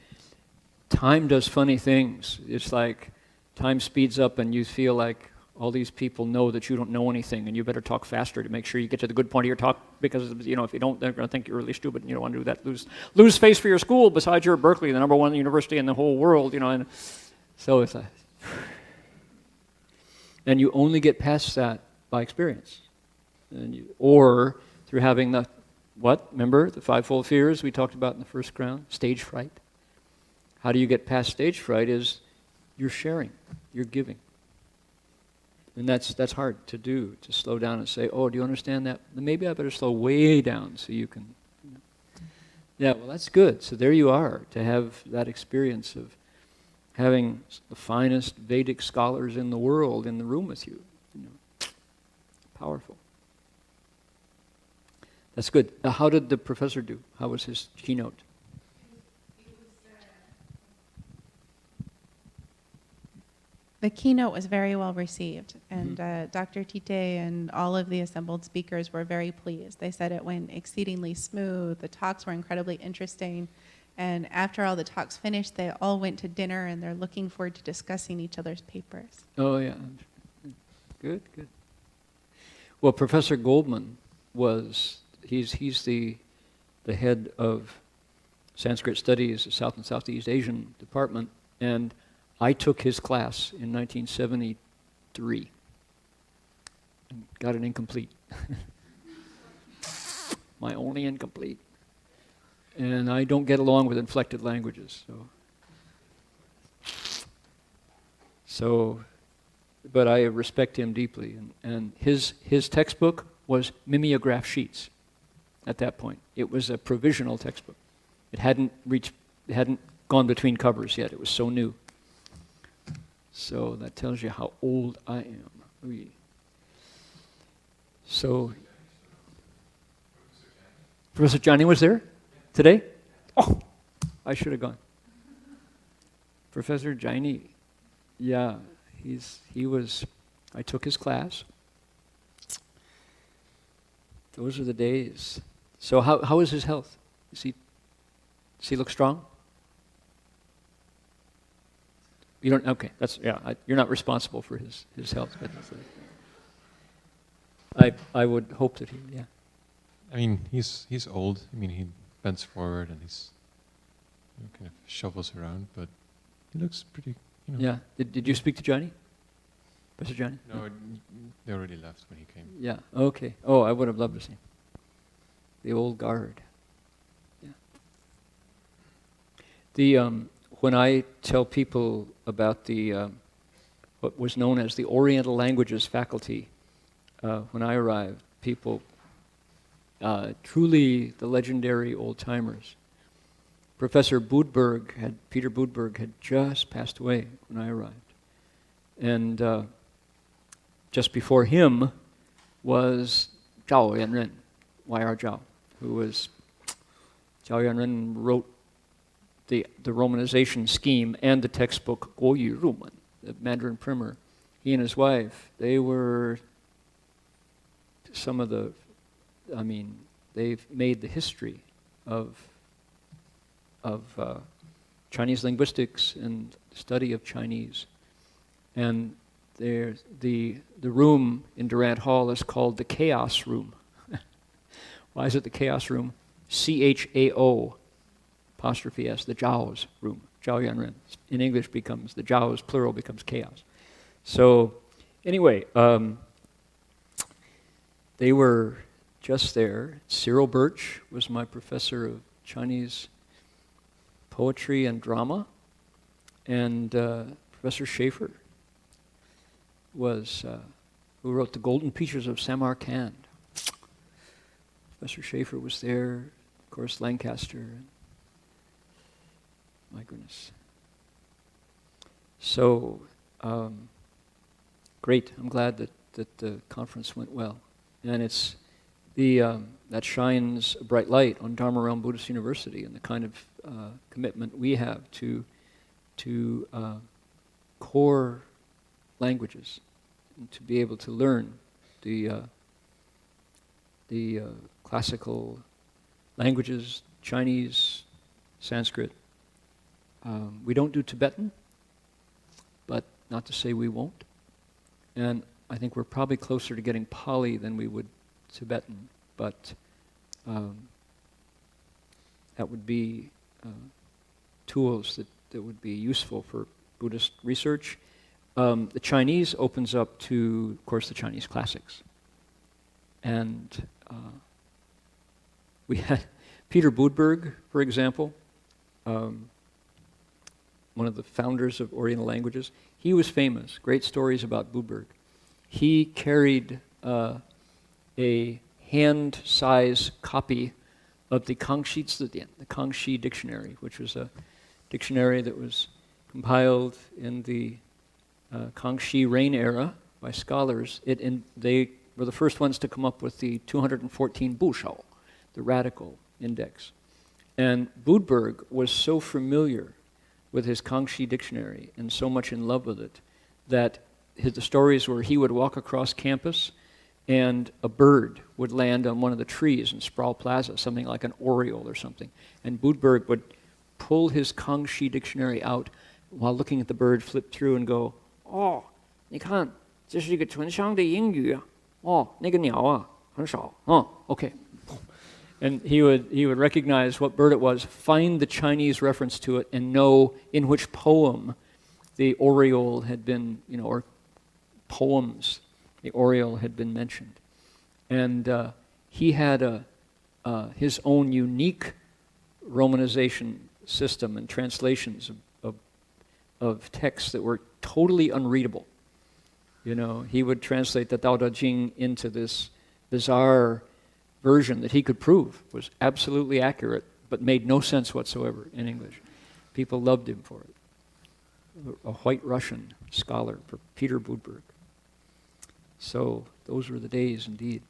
A: time does funny things. It's like time speeds up, and you feel like all these people know that you don't know anything, and you better talk faster to make sure you get to the good point of your talk, because, you know, if you don't, they're going to think you're really stupid, and you don't want to do that. Lose face for your school. Besides, you're at Berkeley, the #1 university in the whole world, you know. And so it's like, and you only get past that by experience, or through having the Remember the 5-fold fears we talked about in the first ground? Stage fright. How do you get past stage fright? Is you're sharing, you're giving. And that's hard to do, to slow down and say, oh, do you understand that? Maybe I better slow way down so you can. Yeah, well, that's good. So there you are, to have that experience of having the finest Vedic scholars in the world in the room with you. Powerful. That's good. How did the professor do? How was his keynote?
D: The keynote was very well received, and Dr. Tite and all of the assembled speakers were very pleased. They said it went exceedingly smooth. The talks were incredibly interesting, and after all the talks finished, they all went to dinner, and they're looking forward to discussing each other's papers.
A: Oh, yeah. Good, good. Well, Professor Goldman he's the head of Sanskrit Studies, the South and Southeast Asian Department, and I took his class in 1973 and got an incomplete. My only incomplete. And I don't get along with inflected languages, but I respect him deeply. And his textbook was mimeograph sheets at that point. It was a provisional textbook. It hadn't gone between covers yet. It was so new. So that tells you how old I am. Oui. So, Professor Johnny was there today? Oh, I should have gone. Professor Jaini, yeah, I took his class. Those are the days. So how is his health? Does he look strong? You don't. Okay, you're not responsible for his health, but I would hope that he. Yeah.
E: I mean, he's old. I mean, he bends forward and he's kind of shovels around, but he looks pretty.
A: Yeah. Did you speak to Johnny? Professor Johnny?
E: No, they already left when he came.
A: Yeah. Okay. Oh, I would have loved to see him. The old guard. Yeah. When I tell people about what was known as the Oriental Languages faculty, when I arrived, people, truly the legendary old-timers. Professor Peter Budberg had just passed away when I arrived. And just before him was Zhao Yanren, Y.R. Zhao, Zhao Yanren wrote the romanization scheme and the textbook Guoyu Rumen, the Mandarin primer. He and his wife, they were they've made the history of Chinese linguistics and study of Chinese. And the room in Durant Hall is called the Chaos Room. Why is it the Chaos Room? CHAO. apostrophe S, the Zhao's room. Zhao Yanren. In English becomes, the Zhao's plural becomes chaos. So anyway, they were just there. Cyril Birch was my professor of Chinese poetry and drama. And Professor Schaefer was, who wrote The Golden Pictures of Samarkand. Professor Schaefer was there, of course, Lancaster. My goodness. So, great. I'm glad that the conference went well. And it's that shines a bright light on Dharma Realm Buddhist University and the kind of commitment we have to core languages, and to be able to learn the classical languages, Chinese, Sanskrit. We don't do Tibetan, but not to say we won't. And I think we're probably closer to getting Pali than we would Tibetan, but that would be tools that would be useful for Buddhist research. The Chinese opens up to, of course, the Chinese classics. And we had Peter Budberg, for example, one of the founders of Oriental languages. He was famous, great stories about Budberg. He carried a hand-size copy of the Kangxi Zhidian, the Kangxi Dictionary, which was a dictionary that was compiled in the Kangxi Reign era by scholars. They were the first ones to come up with the 214 Bushao, the radical index. And Budberg was so familiar with his Kangxi dictionary and so much in love with it that the stories were he would walk across campus and a bird would land on one of the trees in Sproul Plaza, something like an oriole or something. And Budberg would pull his Kangxi dictionary out while looking at the bird, flip through and go, "Oh, 你看，这是一个纯商的英语啊。哦，那个鸟啊，很少。Oh, okay." And he would recognize what bird it was, find the Chinese reference to it, and know in which poem the oriole had been, or poems the oriole had been mentioned. And he had his own unique Romanization system and translations of texts that were totally unreadable. He would translate the Tao Te Ching into this bizarre version that he could prove was absolutely accurate, but made no sense whatsoever in English. People loved him for it. A white Russian scholar, Peter Budberg. So those were the days indeed.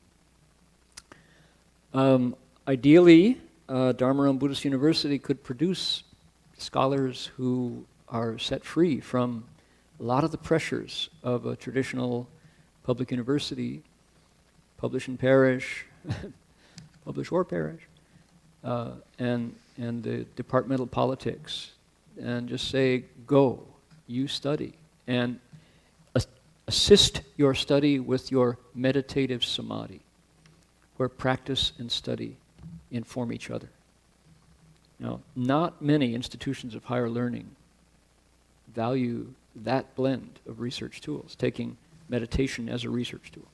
A: Ideally, Dharma Realm Buddhist University could produce scholars who are set free from a lot of the pressures of a traditional public university, publish and perish, publish or perish, and the departmental politics, and just say, go, you study, and assist your study with your meditative samadhi, where practice and study inform each other. Now, not many institutions of higher learning value that blend of research tools, taking meditation as a research tool,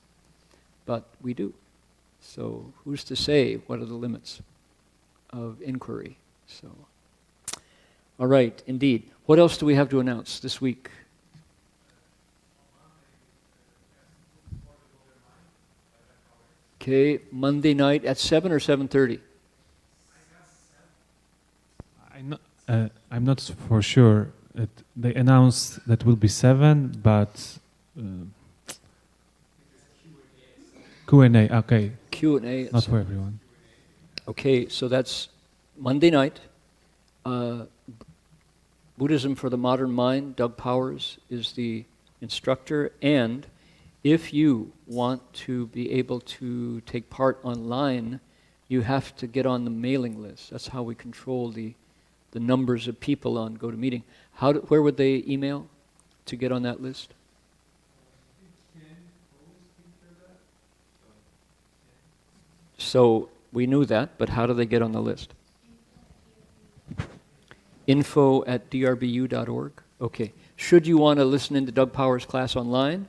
A: but we do. So who's to say what are the limits of inquiry? So, all right, indeed. What else do we have to announce this week? Okay, Monday night at 7 or 7:30?
F: I'm not for sure. They announced that will be 7, but Q&A. Okay.
A: Q&A.
F: Not for everyone.
A: Okay, so that's Monday night. Buddhism for the Modern Mind, Doug Powers is the instructor, and if you want to be able to take part online, you have to get on the mailing list. That's how we control the numbers of people on GoToMeeting. Where would they email to get on that list? So we knew that, but how do they get on the list? info@drbu.org. Okay. Should you want to listen into Doug Powers' class online,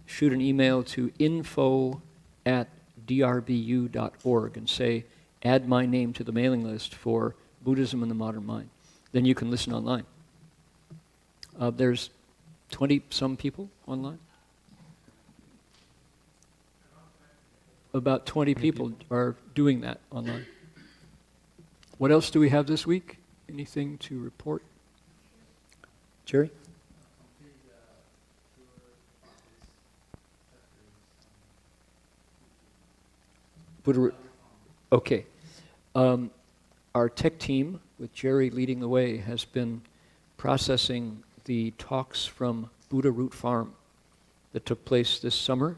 A: shoot an email to info@drbu.org and say, add my name to the mailing list for Buddhism in the Modern Mind. Then you can listen online. There's 20-some people online. About 20 people are doing that online. What else do we have this week? Anything to report? Jerry? Okay. Our tech team, with Jerry leading the way, has been processing the talks from Buddha Root Farm that took place this summer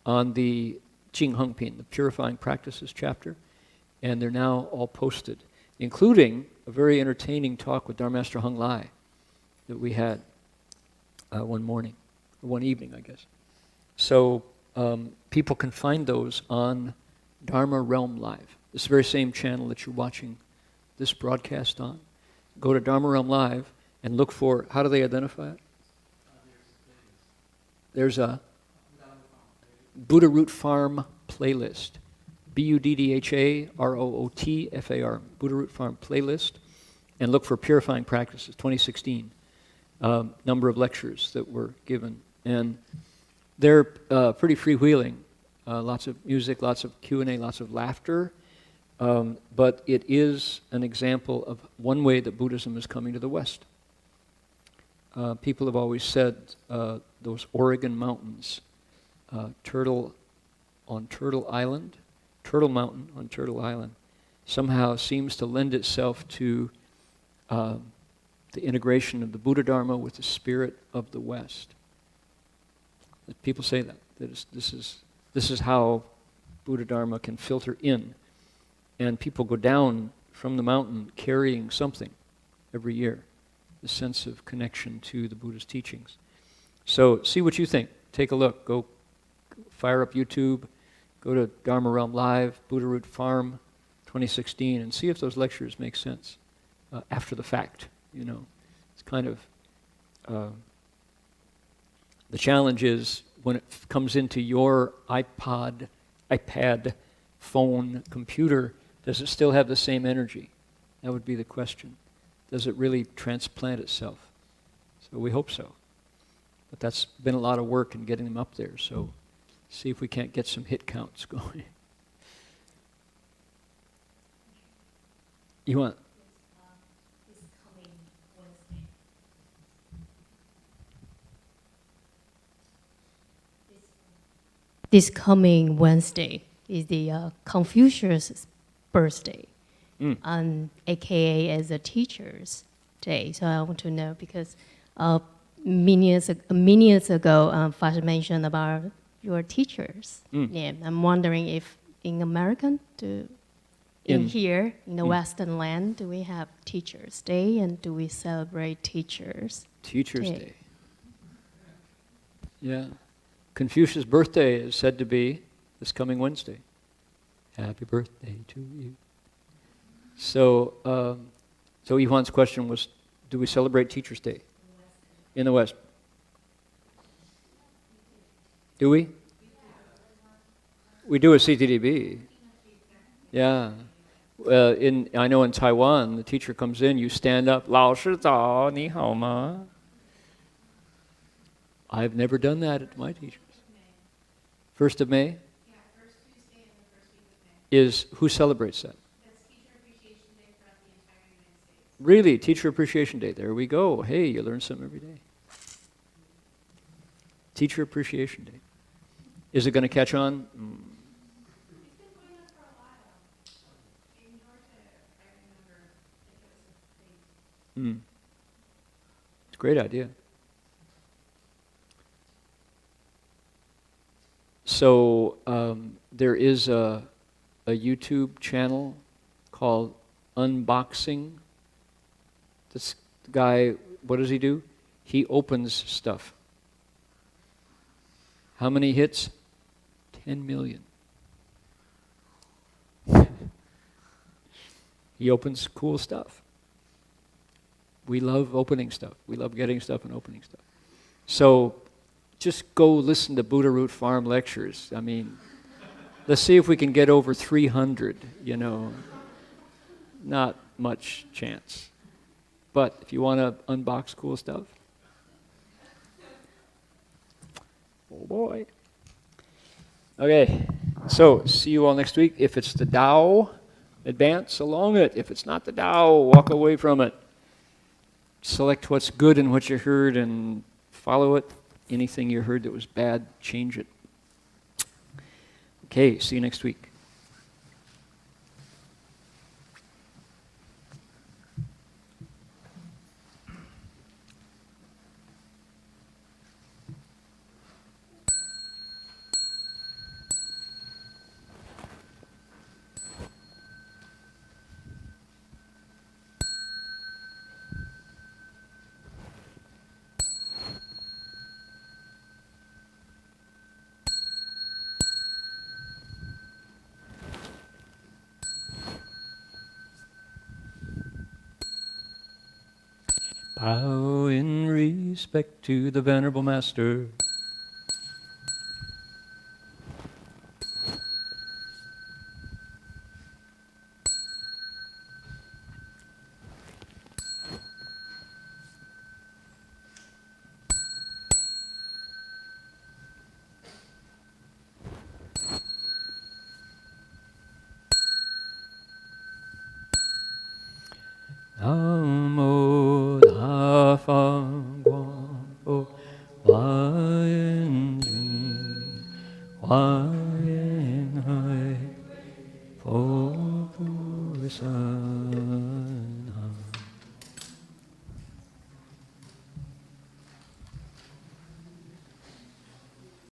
A: on the Jing Heng Pin, the Purifying Practices chapter, and they're now all posted, including a very entertaining talk with Dharma Master Hung Lai that we had one evening, I guess. So people can find those on Dharma Realm Live. This very same channel that you're watching this broadcast on. Go to Dharma Realm Live and look for, how do they identify it? There's a Buddha Root Farm playlist. BUDDHAROOTFAR, Buddha Root Farm playlist, and look for Purifying Practices, 2016. Number of lectures that were given. And they're pretty freewheeling. Lots of music, lots of Q&A, lots of laughter. But it is an example of one way that Buddhism is coming to the West. People have always said those Oregon mountains, Turtle Mountain on Turtle Island, somehow seems to lend itself to the integration of the Buddha Dharma with the spirit of the West. People say that this is how Buddha Dharma can filter in, and people go down from the mountain carrying something every year, the sense of connection to the Buddha's teachings. So see what you think. Take a look. Go fire up YouTube. Go to Dharma Realm Live, Buddha Root Farm, 2016, and see if those lectures make sense after the fact. You know, it's kind of the challenge is when it comes into your iPad, phone, computer, does it still have the same energy? That would be the question. Does it really transplant itself? So we hope so. But that's been a lot of work in getting them up there, so see if we can't get some hit counts going. You want?
G: This coming Wednesday is the Confucius' birthday, aka as a teacher's day. So I want to know because minutes ago, Fasha mentioned about your teachers. Yeah, I'm wondering if in American, here in the Western land, do we have Teachers' Day and do we celebrate Teachers'
A: Day? Yeah. Confucius' birthday is said to be this coming Wednesday. Happy birthday to you. So, so Iwan's question was, do we celebrate Teachers' Day in the West? Do we? We do at CTDB. Yeah. I know in Taiwan, the teacher comes in, you stand up, 老师早,你好吗? I've never done that at my teachers. 1st of May?
B: Yeah, first Tuesday in the first week of May.
A: Who celebrates that?
B: That's Teacher Appreciation Day throughout the entire United States.
A: Really? Teacher Appreciation Day. There we go. Hey, you learn something every day. Teacher Appreciation Day. Is it going to catch on?
B: It's been going on for a while. In Georgia, I remember it was a big.
A: It's a great idea. So there is a YouTube channel called Unboxing. This guy, what does he do? He opens stuff. How many hits? 10 million. He opens cool stuff. We love opening stuff. We love getting stuff and opening stuff. So just go listen to Buddha Root Farm lectures. I mean, let's see if we can get over 300, you know. Not much chance. But if you want to unbox cool stuff, oh boy. Okay, so see you all next week. If it's the Tao, advance along it. If it's not the Tao, walk away from it. Select what's good in what you heard and follow it. Anything you heard that was bad, change it. Okay, see you next week. Bow in respect to the Venerable Master. Namo Tha Phang Guang Po Lion Jin Huayan Hai Po Pu San